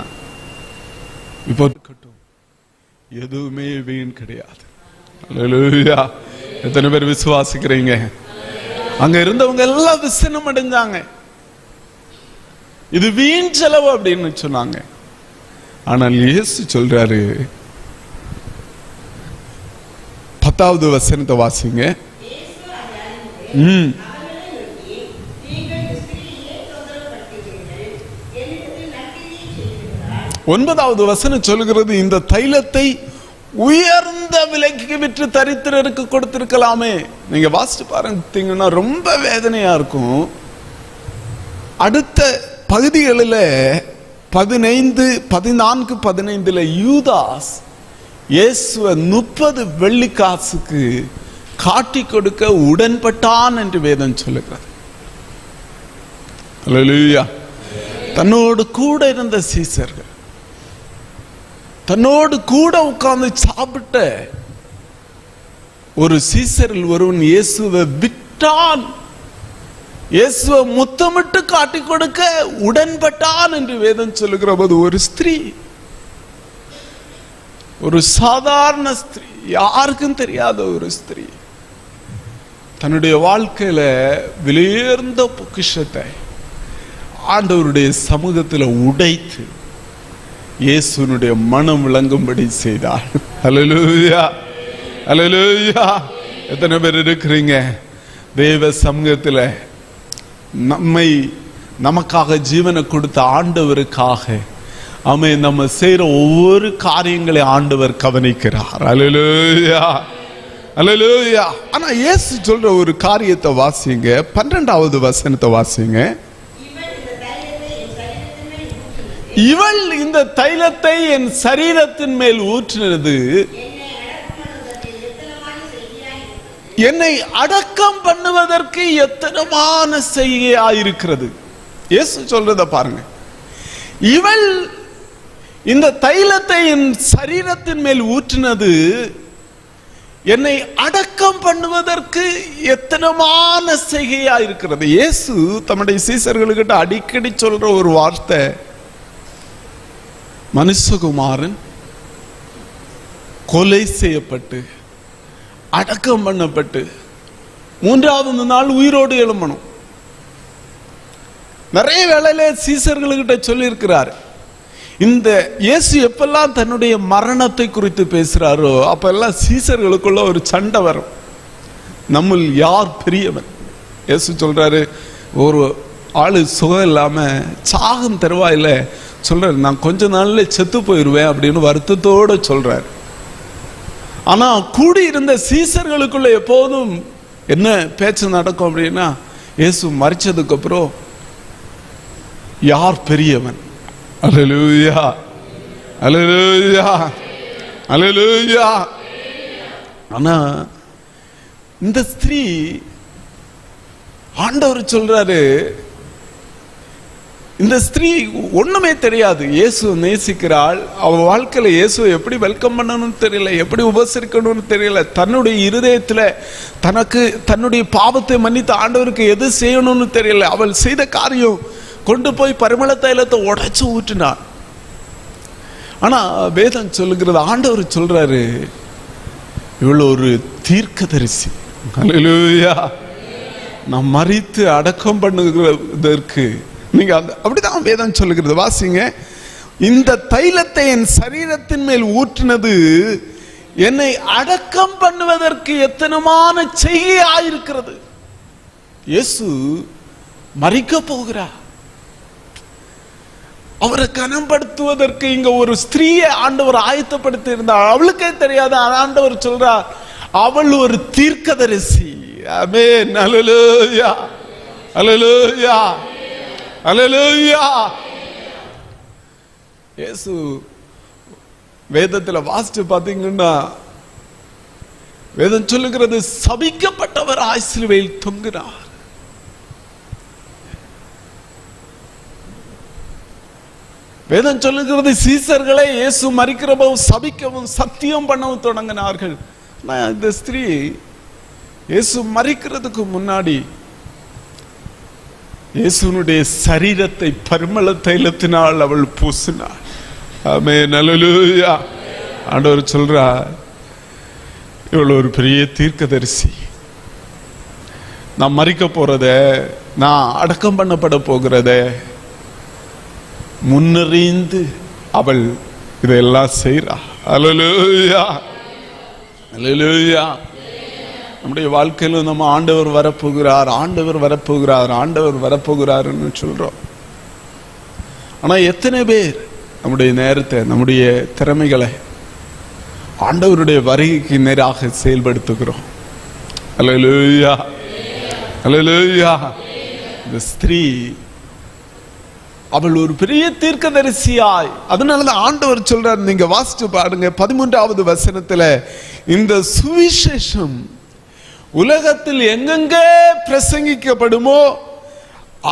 இப்போ எதுவுமே வீண் கிடையாது. அல்லேலூயா. எத்தனை பேர் விசுவாசிக்கிறீங்க? அங்க இருந்தவங்க எல்லாம் விசனம் அடைஞ்சாங்க. இது வீண் செலவு அப்படின்னு சொன்னாங்க. ஆனால் இயேசு சொல்றாரு, 10வது வசனத்தை வாசிங்க. 9வது வசனம் சொல்கிறது, இந்த தைலத்தை உயர்ந்த விலைக்கு விற்று தரித்திரருக்கு கொடுத்திருக்கலாமே. நீங்க வாசிச்சு பாருங்கன்னா ரொம்ப வேதனையா இருக்கும். அடுத்த பகுதிகளில் 15, 14, 15 யூதாஸ் இயேசுவை 30 வெள்ளிக்காசுக்கு காட்டி கொடுக்க உடன்பட்டான் என்று வேதம் சொல்லுகிறது. அல்லேலூயா. தன்னோடு கூட இருந்த சீசர்கள், தன்னோடு கூட உட்கார்ந்து சாப்பிட்ட ஒரு சீசரில் ஒருவன் இயேசுவை விட்டான், இயேசுவை முத்தமிட்டு காட்டி கொடுக்க உடன்பட்டான் என்று வேதம் சொல்லுகிற போது, ஒரு ஸ்திரீ, ஒரு சாதாரண ஸ்திரீ, யாருக்கும் தெரியாத ஒரு ஸ்திரீ தன்னுடைய வாழ்க்கையில விலையுயர்ந்த பொக்கிஷத்தை ஆண்டவருடைய சமூகத்தில் உடைத்து இயேசுனுடைய மனம் விளங்கும்படி செய்தார். அல்லேலூயா, அல்லேலூயா. எத்தனை பேர் இருக்கிறீங்க தேவ சமூகத்தில் நமக்காக ஜீவனை கொடுத்த ஆண்டவருக்காக ஆமென். நம்ம செய்யற ஒவ்வொரு காரியங்களை ஆண்டவர் கவனிக்கிறார். அல்லேலூயா, அல்லேலூயா. ஆனா இயேசு சொல்ற ஒரு காரியத்தை வாசிங்க, 12வது வசனத்தை வாசிங்க. இவள் இந்த தைலத்தை என் சரீரத்தின் மேல் ஊற்றினது என்னை அடக்கம் பண்ணுவதற்கு எத்தனமான செய்கையாயிருக்கிறது. இயேசு சொல்றத பாருங்க. இவள் இந்த தைலத்தை என் சரீரத்தின் மேல் ஊற்றினது என்னை அடக்கம் பண்ணுவதற்கு எத்தனமான செய்கையாயிருக்கிறது. இயேசு தம்முடைய சீசர்களுக்கிட்ட அடிக்கடி சொல்ற ஒரு வார்த்தை, மனுஷகுமாரன் கொலை செய்யப்பட்டு அடக்கம் பண்ணப்பட்டு 3வது நாள் உயிரோடு எழும்பணும். நிறைய வேளையில சீசர்களுக்கிட்ட சொல்லி இருக்கிறார். இந்த இயேசு எப்பெல்லாம் தன்னுடைய மரணத்தை குறித்து பேசுறாரோ அப்பெல்லாம் சீசர்களுக்குள்ள ஒரு சண்டை வரும். நம்ம யார் பெரியவன்? இயேசு சொல்றாரு, ஒரு ஆளு சுகம் இல்லாம சாகும் தருவாயில சொல்றாரு, நான் கொஞ்ச நாள்ல செத்து போயிடுவேன் அப்படின்னு வருத்தத்தோட சொல்றாரு. ஆனா கூடி இருந்த சீசர்களுக்குள்ள எப்போதும் என்ன பேச்சு நடக்கும் அப்படின்னா, இயேசு மரிச்சதுக்கு அப்புறம் யார் பெரியவன்? அல்லேலூயா, அல்லேலூயா, அல்லேலூயா. ஆனா இந்த ஸ்திரீ, ஆண்டவர் சொல்றாரு, இந்த ஸ்திரீ ஒண்ணுமே தெரியாது. இயேசு நேசிக்கிறாள். அவ வாழ்க்கையில இயேசு எப்படி வெல்கம் பண்ணணும்னு தெரியல, எப்படி உபசரிக்கணும்னு தெரியல. தன்னுடைய இருதயத்துல தனக்கு தன்னுடைய பாவத்தை மன்னித்து ஆண்டவருக்கு எது செய்யணும்னு தெரியல. அவள் செய்த காரியம் கொண்டு போய் பரிமள தைலத்தை உடைச்சு ஊற்றினார். ஆனா வேதம் சொல்லுகிறது, ஆண்டவர் சொல்றாரு, இவ்வளவு ஒரு தீர்க்கதரிசி. அல்லேலூயா. நான் மரித்து அடக்கம் பண்ணுகிறதற்கு நீங்க அப்படிதான் வேதம் சொல்லுகிறது. வாசிங்க. இந்த தைலத்தை என் சரீரத்தின் மேல் ஊற்றினது என்னை அடக்கம் பண்ணுவதற்கு எத்தனமான செய்கையாயிருக்கிறது. இயேசு மரிக்க போகிறார். அவரை கனப்படுத்துவதற்கு இங்க ஒரு ஸ்திரீயை ஆண்டவர் ஆயத்தப்படுத்தி இருந்தார். அவளுக்கே தெரியாத ஆண்டவர் சொல்றார், அவள் ஒரு தீர்க்கதரிசி. ஆமென். அல்லேலூயா, அல்லேலூயா, அல்லேலூயா. இயேசு வேதத்துல வாசிச்சு பாத்தீங்கன்னா, வேதம் சொல்லுகிறது, சபிக்கப்பட்டவர் சிலுவையில் தொங்குகிறார். வேதம் சொல்லுகிறது, சீசர்களை இயேசு மரிக்கிறவும் சபிக்கவும் சத்தியம் பண்ணவும் தொடங்கினார்கள். இந்த ஸ்திரீ இயேசு மரிக்கிறதுக்கு முன்னாடி இயேசுனுடைய சரீரத்தை பரிமள தைலத்தினால் அவள் பூசினாள். ஆமென். அல்லேலூயா. ஆண்டவர் சொல்றார், இவள் ஒரு பெரிய தீர்க்கதரிசி. நான் மரிக்க போறத, நான் அடக்கம் பண்ணப்பட போகிறத முன்னறிந்து அவள் இதெல்லாம் செய்றா. அல்லேலூயா, அல்லேலூயா. நம்முடைய வாழ்க்கையில நம்ம ஆண்டவர் வரப்போகிறார், ஆண்டவர் வரப்போகிறார், ஆண்டவர் வரப்போகிறார்னு சொல்றோம். ஆனா எத்தனை பேர் நம்முடைய நேரத்தை, நம்முடைய திறமைகளை ஆண்டவருடைய வருகைக்கு நேராக செயல்படுத்துகிறோம்? அல்லேலூயா, அல்லேலூயா. இந்த ஸ்திரீ அவள் ஒரு பெரிய தீர்க்கதரிசியாய், அதனாலதான் ஆண்டவர் சொல்றார், நீங்க வாசிச்சு பாருங்க 13வது வசனத்துல, இந்த சுவிசேஷம் உலகத்தில் எங்கெங்கே பிரசங்கிக்கப்படுமோ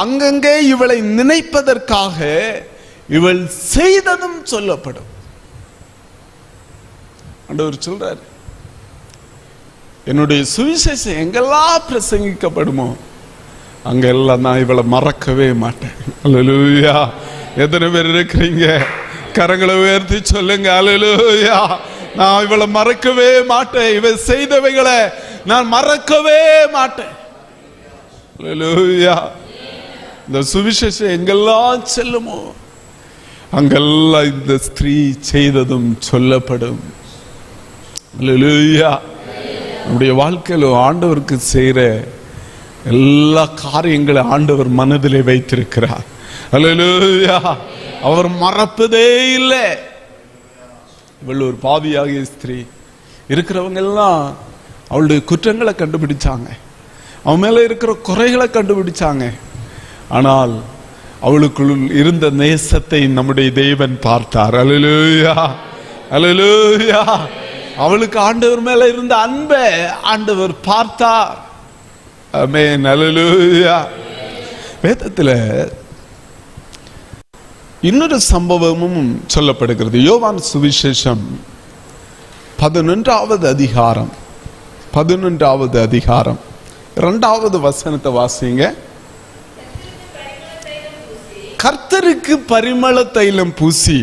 அங்கங்கே இவளை நினைப்பதற்காக இவள் செய்ததும் சொல்லப்படும். ஆண்டவர் சொல்றார், என்னுடைய சுவிசேஷம் எங்கெல்லாம் பிரசங்கிக்கப்படுமோ அங்கெல்லாம் நான் இவளை மறக்கவே மாட்டேன். அல்லேலூயா. எத்தனை பேர் இருக்கிறீங்க? கரங்களை உயர்த்தி சொல்லுங்க, அல்லேலூயா. நான் இவளை மறக்கவே மாட்டேன், இவள் செய்தவைகளை நான் மறக்கவே மாட்டேன். அல்லேலூயா. இந்த சுவிசேஷம் எங்கெல்லாம் செல்லுமோ அங்கெல்லாம் இந்த ஸ்திரீ செய்ததும் சொல்லப்படும். அல்லேலூயா. நம்முடைய வாழ்க்கையில ஆண்டவருக்கு செய்யற எல்லா காரியங்களை ஆண்டவர் மனதிலே வைத்திருக்கிறார். ஹல்லேலூயா. அவர் மறப்பதே இல்லை. இவள் ஒரு பாவியாகிய ஸ்திரீ. இருக்கிறவங்க எல்லாம் அவளுடைய குற்றங்களை கண்டுபிடிச்சாங்க, அவன் மேல இருக்கிற குறைகளை கண்டுபிடிச்சாங்க. ஆனால் அவளுக்குள் இருந்த நேசத்தை நம்முடைய தேவன் பார்த்தார். அல்லேலூயா, அல்லேலூயா. அவளுக்கு ஆண்டவர் மேல இருந்த அன்பை ஆண்டவர் பார்த்தார். ஆமென், அல்லேலூயா. வேதத்துல இன்னொரு சம்பவமும் சொல்லப்படுகிறது. யோவான் சுவிசேஷம் 11வது அதிகாரம் 2வது வசனத்தை வாசிங்க. கர்த்தருக்கு பரிமள தைலம் பூசி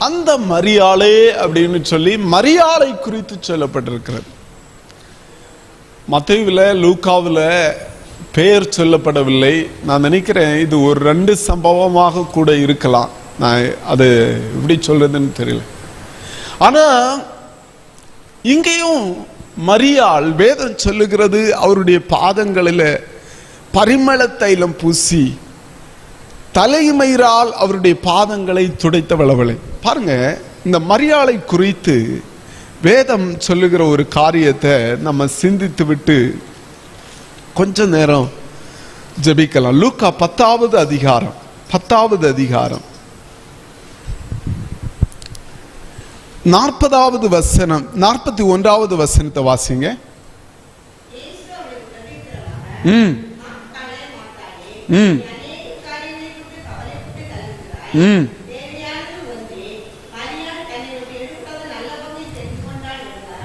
அந்த மரியாளே அப்படின்னு சொல்லி மரியாளை குறித்து சொல்லப்பட்டிருக்கிறது. மத்தேயுவில லூக்காவுல பெயர் சொல்லப்படவில்லை. நான் நினைக்கிறேன் இது ஒரு 2 சம்பவமாக கூட இருக்கலாம். நான் அது எப்படி சொல்றதுன்னு தெரியல. ஆனா இங்கேயும் மரியாள் வேதம் சொல்லுகிறது அவருடைய பாதங்களில் பரிமள தைலம் பூசி தலைமயிரால் அவருடைய பாதங்களை துடைத்தவள் அவளை. பாருங்க, இந்த மரியாளை குறித்து வேதம் சொல்லுகிற ஒரு காரியத்தை நம்ம சிந்தித்து விட்டு கொஞ்ச நேரம் ஜெபிக்கலாம். லூக்கா 10வது அதிகாரம் 40வது வசனம் 41வது வசனத்தை வாசிங்க.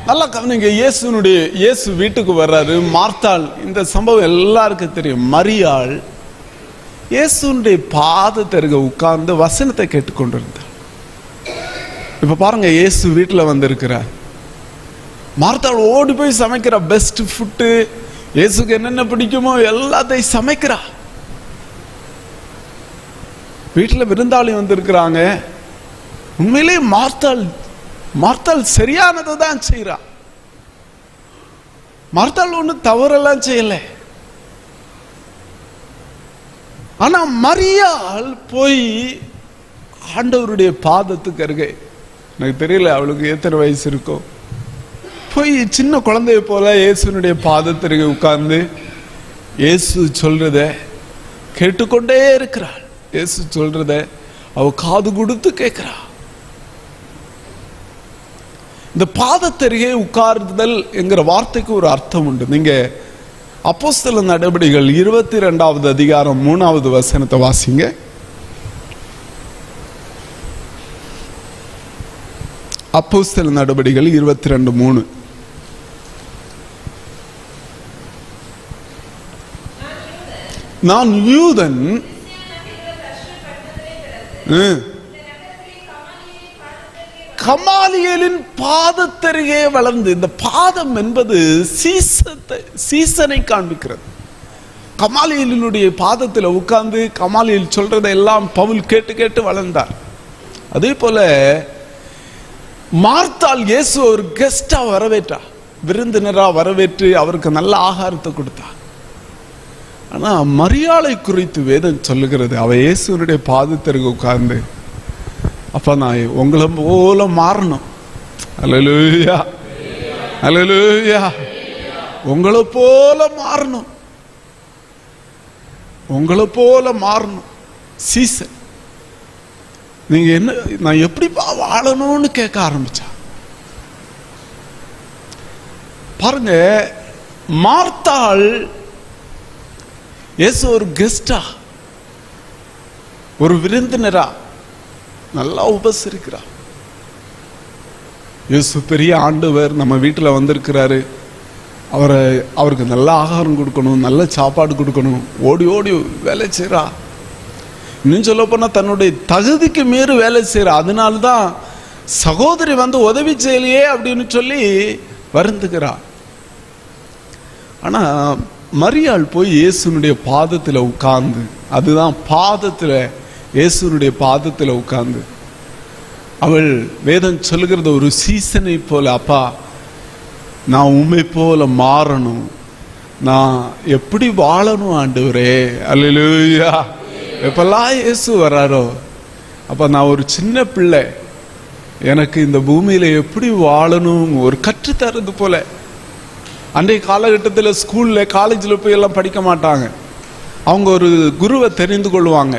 நல்லா கவனிங்க. இயேசு வீட்டுக்கு வர்றாரு. மார்த்தாள், இந்த சம்பவம் எல்லாருக்கும் தெரியும். மரியாள் இயேசுனுடைய பாதத்திற்கு உட்கார்ந்து வசனத்தை கேட்டுக்கொண்டிருந்தார். இப்ப பாருங்க, இயேசு வீட்டில் வந்திருக்கிறார். மார்த்தாள் ஓடி போய் சமைக்கிறா. பெஸ்ட் ஃபுட்டு, இயேசுக்கு என்னென்ன பிடிக்குமோ எல்லாத்தையும் சமைக்கிறா. வீட்டில் விருந்தாளி வந்திருக்கிறாங்க. உண்மையிலே மார்த்தாள் சரியானதை தான் செய்யறா. மார்த்தாள் ஒண்ணு தவறெல்லாம் செய்யல. ஆனா மரியாள் போய் ஆண்டவருடைய பாதத்துக்கு அருகே, எனக்கு தெரியல அவளுக்கு எத்தனை வயசு இருக்கும், போய் சின்ன குழந்தைய போல இயேசுனுடைய பாதத்திற்கு உட்கார்ந்து இயேசு சொல்றத கேட்டுக்கொண்டே இருக்கிறாள். இயேசு சொல்றத அவ காது கொடுத்து கேட்கிறா. இந்த பாதத்தருகே உட்கார்தல் என்கிற வார்த்தைக்கு ஒரு அர்த்தம் உண்டு. நீங்க அப்போஸ்தலர் நடபடிகள் 22வது அதிகாரம் 3வது வசனத்தை வாசிங்க. அப்போஸ்தலர் நடபடிகள் 22:3. நான் யூதன், கமாலியலின் பாதத்தருகே வளர்ந்து. இந்த பாதம் என்பது சீசனை காண்பிக்கிறது. கமாலியலினுடைய பாதத்தில் உட்கார்ந்து கமாலியல் சொல்றதை எல்லாம் பவுல் கேட்டு கேட்டு வளர்ந்தார். அதே போல மார்த்தாள் இயேசு ஒரு கெஸ்டா வரவேற்றா, விருந்தினரா வரவேற்று அவருக்கு நல்ல ஆகாரத்தை கொடுத்தா. ஆனா மரியாளை குறித்து வேதம் சொல்லுகிறது, அவ இயேசுனுடைய பாதத்திற்கு உட்கார்ந்து, அப்ப நான் உங்களை போல மாறணும். அல்லேலூயா, அல்லேலூயா. உங்களை போல மாறணும், உங்களை போல மாறணும். சீசன், நீங்க என்ன, நான் எப்படி வாழணும்னு கேட்க ஆரம்பிச்சா. பாருங்க, மார்த்தாள் இயேசு ஒரு கெஸ்டா, ஒரு விருந்தினரா நல்லா உபசரிக்கிறார். இயேசு பெரிய ஆண்டவர் நம்ம வீட்டில் வந்திருக்கிறாரு, அவருக்கு நல்ல ஆகாரம் கொடுக்கணும், நல்ல சாப்பாடு கொடுக்கணும், ஓடி ஓடி வேலை செய்கிறா. இன்னும் சொல்ல போனா தன்னுடைய தகுதிக்கு மீறி வேலை செய்கிறா. அதனால்தான் சகோதரி வந்து உதவி செய்யலையே அப்படின்னு சொல்லி வருந்துகிறா. ஆனா மரியாள் போய் இயேசுனுடைய பாதத்தில் உட்கார்ந்து, அதுதான் பாதத்தில், இயேசுனுடைய பாதத்தில் உட்கார்ந்து அவள் வேதம் சொல்லுகிறது ஒரு சீசனை போல, அப்பா நான் உண்மை போல மாறணும், நான் எப்படி வாழணும் ஆண்டவரே. அல்லேலூயா. எப்பெல்லாம் இயேசு வராரோ அப்ப நான் ஒரு சின்ன பிள்ளை, எனக்கு இந்த பூமியில எப்படி வாழணும் ஒரு கற்றுத்தரது போல. அன்றைய காலகட்டத்தில் ஸ்கூல்ல காலேஜில் போய் எல்லாம் படிக்க மாட்டாங்க. அவங்க ஒரு குருவை தெரிந்து கொள்வாங்க.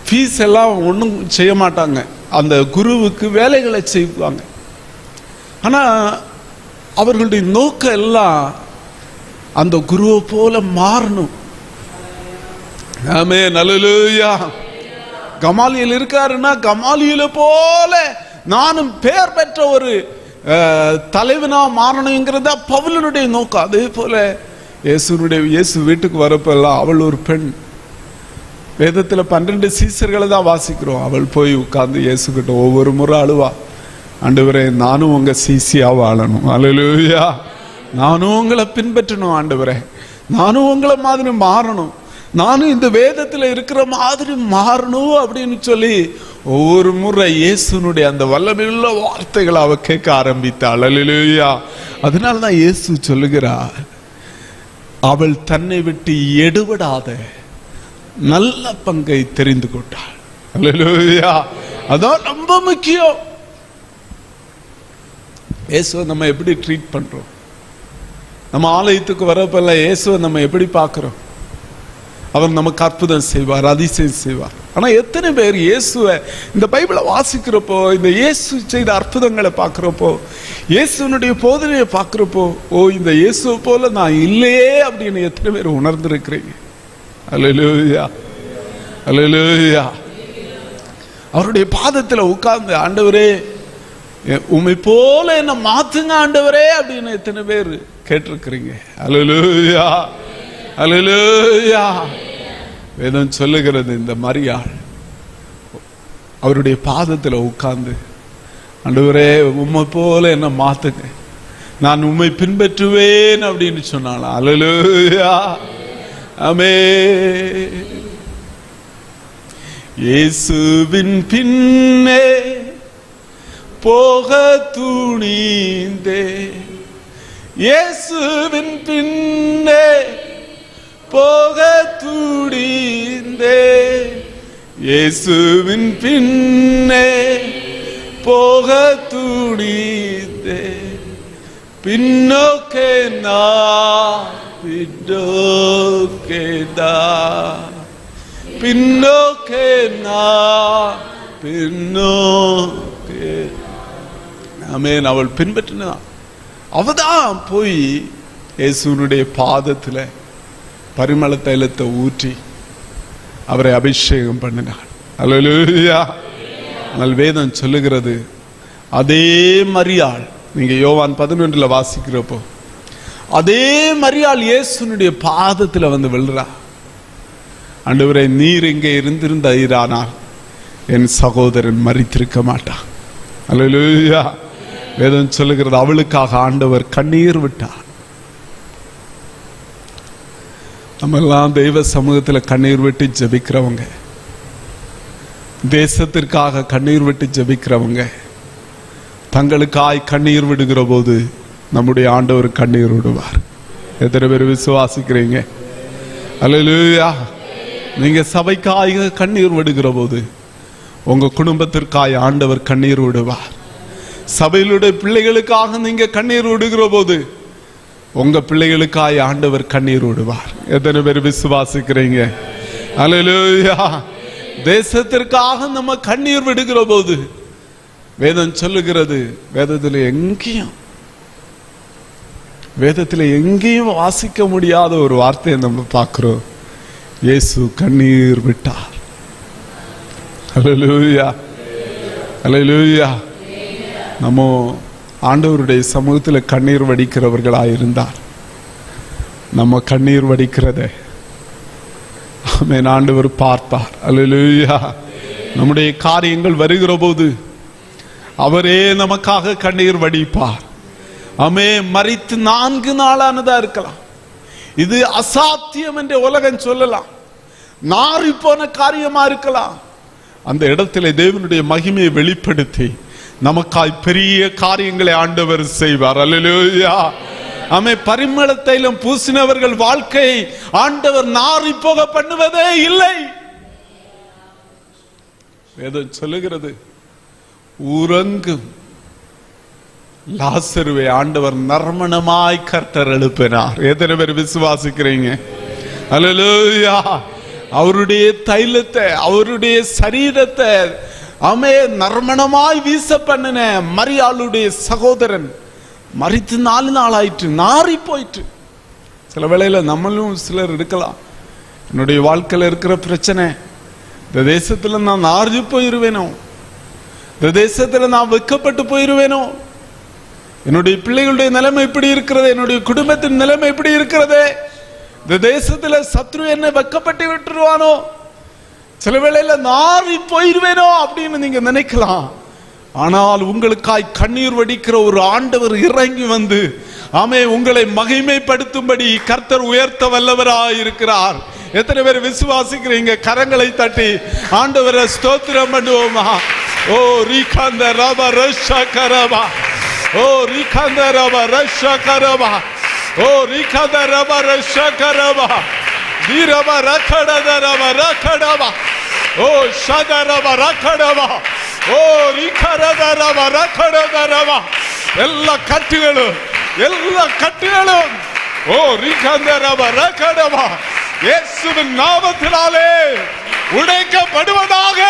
ஃபீஸ் எல்லாம் ஒன்றும் செய்ய மாட்டாங்க. அந்த குருவுக்கு வேலைகளை செய்வாங்க. ஆனால் அவர்களுடைய நோக்கம் எல்லாம் அந்த குருவை போல மாறணும். ஆமென். அல்லேலூயா. கமாலியல் இருக்காருன்னா கமாலியலை போல நானும் பெயர் பெற்ற ஒரு தலைவனா மாறணுங்கிறதா பவுலனுடைய நோக்கம். அதே போல இயேசு வீட்டுக்கு வரப்பெல்லாம் அவள் ஒரு பெண். வேதத்துல 12 சீசர்களை தான் வாசிக்கிறோம். அவள் போய் உட்கார்ந்து இயேசு கிட்ட ஒவ்வொரு முறை அழுவா, ஆண்டவரே நானும் உங்க சீசியா வாழணும். அல்லேலூயா. நானும் உங்களை பின்பற்றணும் ஆண்டவரே, நானும் உங்களை மாதிரி மாறணும், நானும் இந்த வேதத்துல இருக்கிற மாதிரி மாறணும் அப்படின்னு சொல்லி ஒவ்வொரு முறை இயேசுனுடைய அந்த வல்லமையுள்ள வார்த்தைகளை அவ கேட்க ஆரம்பித்தாள். அல்லேலூயா. அதனாலதான் இயேசு சொல்லுகிறார், அவள் தன்னை விட்டு எடுபடாத நல்ல பங்கை தெரிந்து கொண்டாள். அல்லேலூயா. அதான் ரொம்ப முக்கியம். இயேசுவை நம்ம எப்படி ட்ரீட் பண்றோம்? நம்ம ஆலயத்துக்கு வரப்பெல்லாம் இயேசுவை நம்ம எப்படி பார்க்கிறோம்? அவர் நமக்கு அற்புதம் செய்வார், அதிசயம் செய்வார். ஆனா எத்தனை பேர் இயேசுவை இந்த பைபிளை வாசிக்கிறப்போ, இந்த இயேசு செய்த அற்புதங்களை பார்க்கிறப்போ, இயேசுனுடைய போதனையை பார்க்கிறப்போ, ஓ இந்த இயேசுவை போல நான் இல்லையே அப்படின்னு எத்தனை பேர் உணர்ந்திருக்கிறீங்க? அல்லேலூயா. அல்லேலூயா. அவருடைய பாதத்துல உட்கார்ந்து, ஆண்டவரே உம்மை போல என்ன மாத்துங்க ஆண்டவரே அப்படின்னு எத்தனை பேர் கேட்டிருக்கிறீங்க? அல்லேலூயா. அல்லேலூயா. வேதம் சொல்லுகிறது, இந்த மரியாள் அவருடைய பாதத்துல உட்கார்ந்து, ஆண்டவரே உம்மை போல என்ன மாத்துங்க, நான் உம்மை பின்பற்றுவேன் அப்படின்னு சொன்னாலாம். அல்லேலூயா. ஆமென். இயேசுவின் பின்னே போக துணிந்தே, இயேசுவின் பின்னே போக துணிந்தே, இயேசுவின் பின்னே போக துணிந்தே, பின்னோக்கே நான் பின்னோக்கே நான் பின்னோக்கே நான் பின்னோக்கே. ஆமென். அவள் பின்பற்றினான். அவதான் போய் இயேசுனுடைய பாதத்துல பரிமள தைலத்தை ஊற்றி அவரை அபிஷேகம் பண்ணினாள். அல்லேலூயா. ஆனால் வேதம் சொல்லுகிறது, அதே மரியாள், நீங்க யோவான் 11 வாசிக்கிறப்போ, அதே மரியாள் இயேசுனுடைய பாதத்துல வந்து விழுறா. ஆண்டவரே நீர் இங்கே இருந்திருந்தால் என் சகோதரன் மரித்திருக்க மாட்டான். அல்லேலூயா. வேதம் சொல்லுகிறது, அவளுக்காக ஆண்டவர் கண்ணீர் விட்டார். நம்ம எல்லாம் தெய்வ சமூகத்தில் கண்ணீர் விட்டு ஜெபிக்கிறவங்க, தேசத்திற்காக கண்ணீர் விட்டு ஜெபிக்கிறவங்க, தங்களுக்காய் கண்ணீர் விடுகிற போது நம்முடைய ஆண்டவர் கண்ணீர் விடுவார். எத்தனை பேர் விசுவாசிக்கிறீங்க? அல்லேலூயா. நீங்க சபைக்காக கண்ணீர் விடுகிற போது உங்க குடும்பத்திற்காய் ஆண்டவர் கண்ணீர் விடுவார். சபையிலுடைய பிள்ளைகளுக்காக நீங்க கண்ணீர் விடுகிற போது உங்க பிள்ளைகளுக்காய் ஆண்டவர் கண்ணீர் விடுவார். எத்தனை பேர் விசுவாசிக்கிறீங்க? அல்லேலூயா. தேசத்திற்காக நம்ம கண்ணீர் விடுகிற போது வேதம் சொல்லுகிறது, வேதத்தில் எங்கேயும் வாசிக்க முடியாத ஒரு வார்த்தையை நம்ம பார்க்கிறோம். இயேசு கண்ணீர் விட்டார். அல்லேலூயா. அல்லேலூயா. நம்ம ஆண்டவருடைய சமூகத்தில் கண்ணீர் வடிக்கிறவர்களாயிருந்தார் நம்ம கண்ணீர் வடிக்கிறத ஆமென் ஆண்டவர் பார்ப்பார். அல்லேலூயா. நம்முடைய காரியங்கள் வருகிற போது அவரே நமக்காக கண்ணீர் வடிப்பார். ஆமென். மரித்து 4 நாளானதா இருக்கலாம், இது அசாத்தியம் என்று உலகம் சொல்லலாம், நாறி போன காரியமா இருக்கலாம். அந்த இடத்துல தேவனுடைய மகிமையை வெளிப்படுத்தி நமக்காய் பெரிய காரியங்களை ஆண்டவர் செய்வார். அல்லேலூயா. ஆமே, பரிமள தைலம் பூசினவர்கள் வாழ்க்கையை ஆண்டவர் நாறி போக பண்ணுவதே இல்லை. வேதம் சொல்லுகிறது, உறங்கும் லாசருவை ஆண்டவர் நறுமணமாய் கர்த்தர் எழுப்பினார். எத்தனை பேர் விசுவாசிக்கிறீங்க? அல்லேலூயா. அவருடைய தைலத்தை, அவருடைய சரீரத்தை ஆமே நறுமணமாய் வீச பண்ணின மரியாளுடைய சகோதரன் மரித்து 4 நாள் ஆயிற்று, நாறி போயிற்று. சில வேளையில நம்மளும் சிலர் இருக்கலாம், என்னுடைய வாழ்க்கையில் இருக்கிற பிரச்சனை, இந்த தேசத்துல நான் நாறி போயிருவேனோ, இந்த தேசத்துல நான் வெட்கப்பட்டு போயிருவேனோ, என்னுடைய பிள்ளைகளுடைய நிலைமை இப்படி இருக்கிறது, என்னுடைய குடும்பத்தின் நிலைமை இப்படி இருக்கிறது, இந்த தேசத்துல சத்ரு என்னை வெட்கப்பட்டு விட்டுருவானோ, சில வேளையில நாறி போயிருவேனோ அப்படின்னு நீங்க நினைக்கலாம். ஆனால் உங்களுக்காய் கண்ணீர் வடிக்கிற ஒரு ஆண்டவர் இறங்கி வந்து ஆமே உங்களை மகிமைப்படுத்தும்படி கர்த்தர் உயர்த்த வல்லவராய் இருக்கிறார். எத்தனை பேர் விசுவாசிக்கிறீங்க? கரங்களை தட்டி ஆண்டவரை ஸ்தோத்திரம் பண்ணுவோமா? ஓ ரீகாந்த ரப ரஷா கரபா, ஓ ரீகாந்த ரப ரஷா கரபா, ஓ ரீகாந்த ரப ரஷா கரபா, தீரப ரகடத ரப ரகடபா, ஓ ஷதரப ரகடபா, ஓ ரீகரத ரப ரகடத ரபா. எல்லா கட்டுகளும் ஓ ரீகாந்த ரப ரகடபா இயேசுவின் நாமத்தினாலே உடைக்கப்படுவதாக.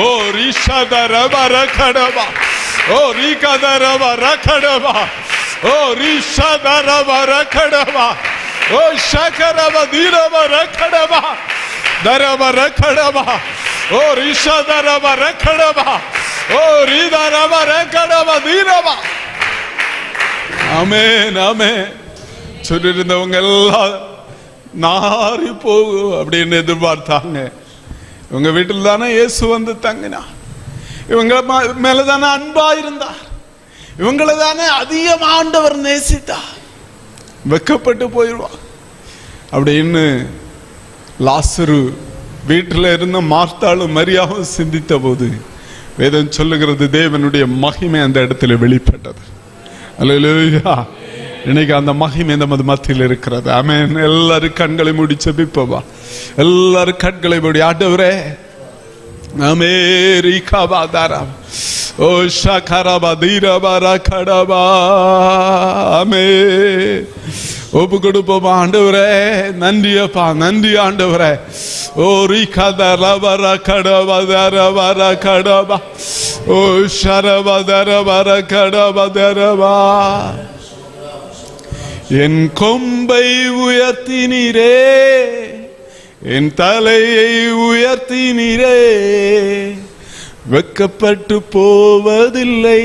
ஓ ரீஷதரப ரகடபா, ஓ ரீகதரப ரகடபா, ஓ ரீஷதரப ரகடபா, ஓ ஷகரப தீரப ரகடபா, தரப ரகடபா, ஓ ரீஷதரப ரகடபா, ஓ ரீதரப ரகடபா தீரபா. ஆமென் ஆமென். சொல்லிருந்தவங்க எல்லாம் நாரி போகும் அப்படின்னு எதிர்பார்த்தாங்க. இவங்க வீட்டில் தானே இயேசு வந்து தங்கினார், இவங்க மேலதானே அன்பா இருந்தார், இவங்களை தானே அதிகம் ஆண்டவர் நேசித்தார், வெக்கப்பட்டு போயிடுவார் அப்படின்னு லாசரு வீட்டில் இருந்த மார்த்தாளும் மரியாவும் சிந்தித்த போது வேதம் சொல்லுகிறது, தேவனுடைய மகிமை அந்த இடத்துல வெளிப்பட்டது. அல்லேலூயா. இன்னைக்கு அந்த மகிமை நமது மத்தியில் இருக்கிறது. ஆமென். எல்லாரும் கண்களை மூடி ஜெபிப்போமா? எல்லாரும் கண்களை மூடி ஆண்டவரே அமெரிக்காபாதாரா ஓ ஷகரபா தீரபா ரகடபா ஆமே ஒப்பு கொடுப்போமா? ஆண்டவரே நன்றி அப்பா, நன்றி ஆண்டவரே. ஓ ரிகதரபா ரகடபா தரபா ரகடபா, ஓ ஷரபா தரபா ரகடபா தரபா. என் கொம்பை உயர்த்தினீரே, என் தலையை உயர்த்தினீரே, வெக்கப்பட்டு போவதில்லை,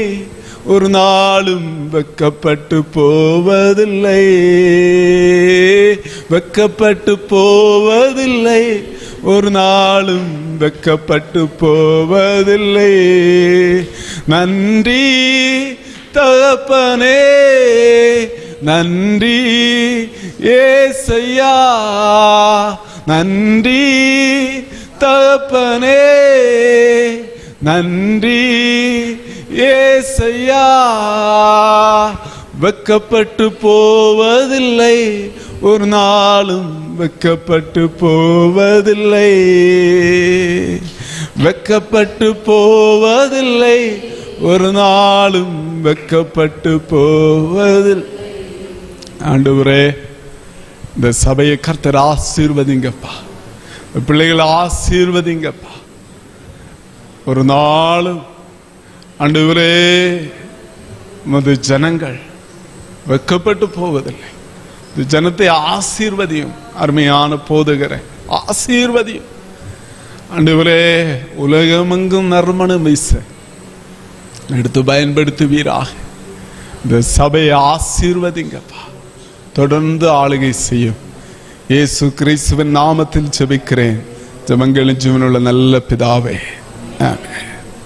ஒரு நாளும் வெக்கப்பட்டு போவதில்லை, வெக்கப்பட்டு போவதில்லை, ஒரு நாளும் வெக்கப்பட்டு போவதில்லை. நன்றி தகப்பனே, நன்றி ஏசையா, நன்றி தகப்பனே, நன்றி ஏசையா. வெக்கப்பட்டு போவதில்லை, ஒரு நாளும் வெக்கப்பட்டு போவதில்லை, வெக்கப்பட்டு போவதில்லை, ஒரு நாளும் வெக்கப்பட்டு போவதில்லை. ஆண்டவரே, இந்த சபையை கர்த்தர் ஆசீர்வதிங்கப்பா, பிள்ளைகளை ஆசீர்வதிங்கப்பா. ஒரு நாளும் ஆண்டவரே உமது ஜனங்கள் வெக்கப்பட்டு போவதில்லை. இந்த ஜனத்தை ஆசீர்வதியும், அருமையான போதகரை ஆசீர்வதியும் ஆண்டவரே. உலகமெங்கும் நறுமணம் வீச எடுத்து பயன்படுத்துவீராக. இந்த சபையை ஆசீர்வதிங்கப்பா, தொடர்ந்து ஆளுகை செய்யும். இயேசு கிறிஸ்துவின் நாமத்தில் ஜெபிக்கிறேன், ஜெபங்களின் ஜீவனுள்ள நல்ல பிதாவே, ஆமென்.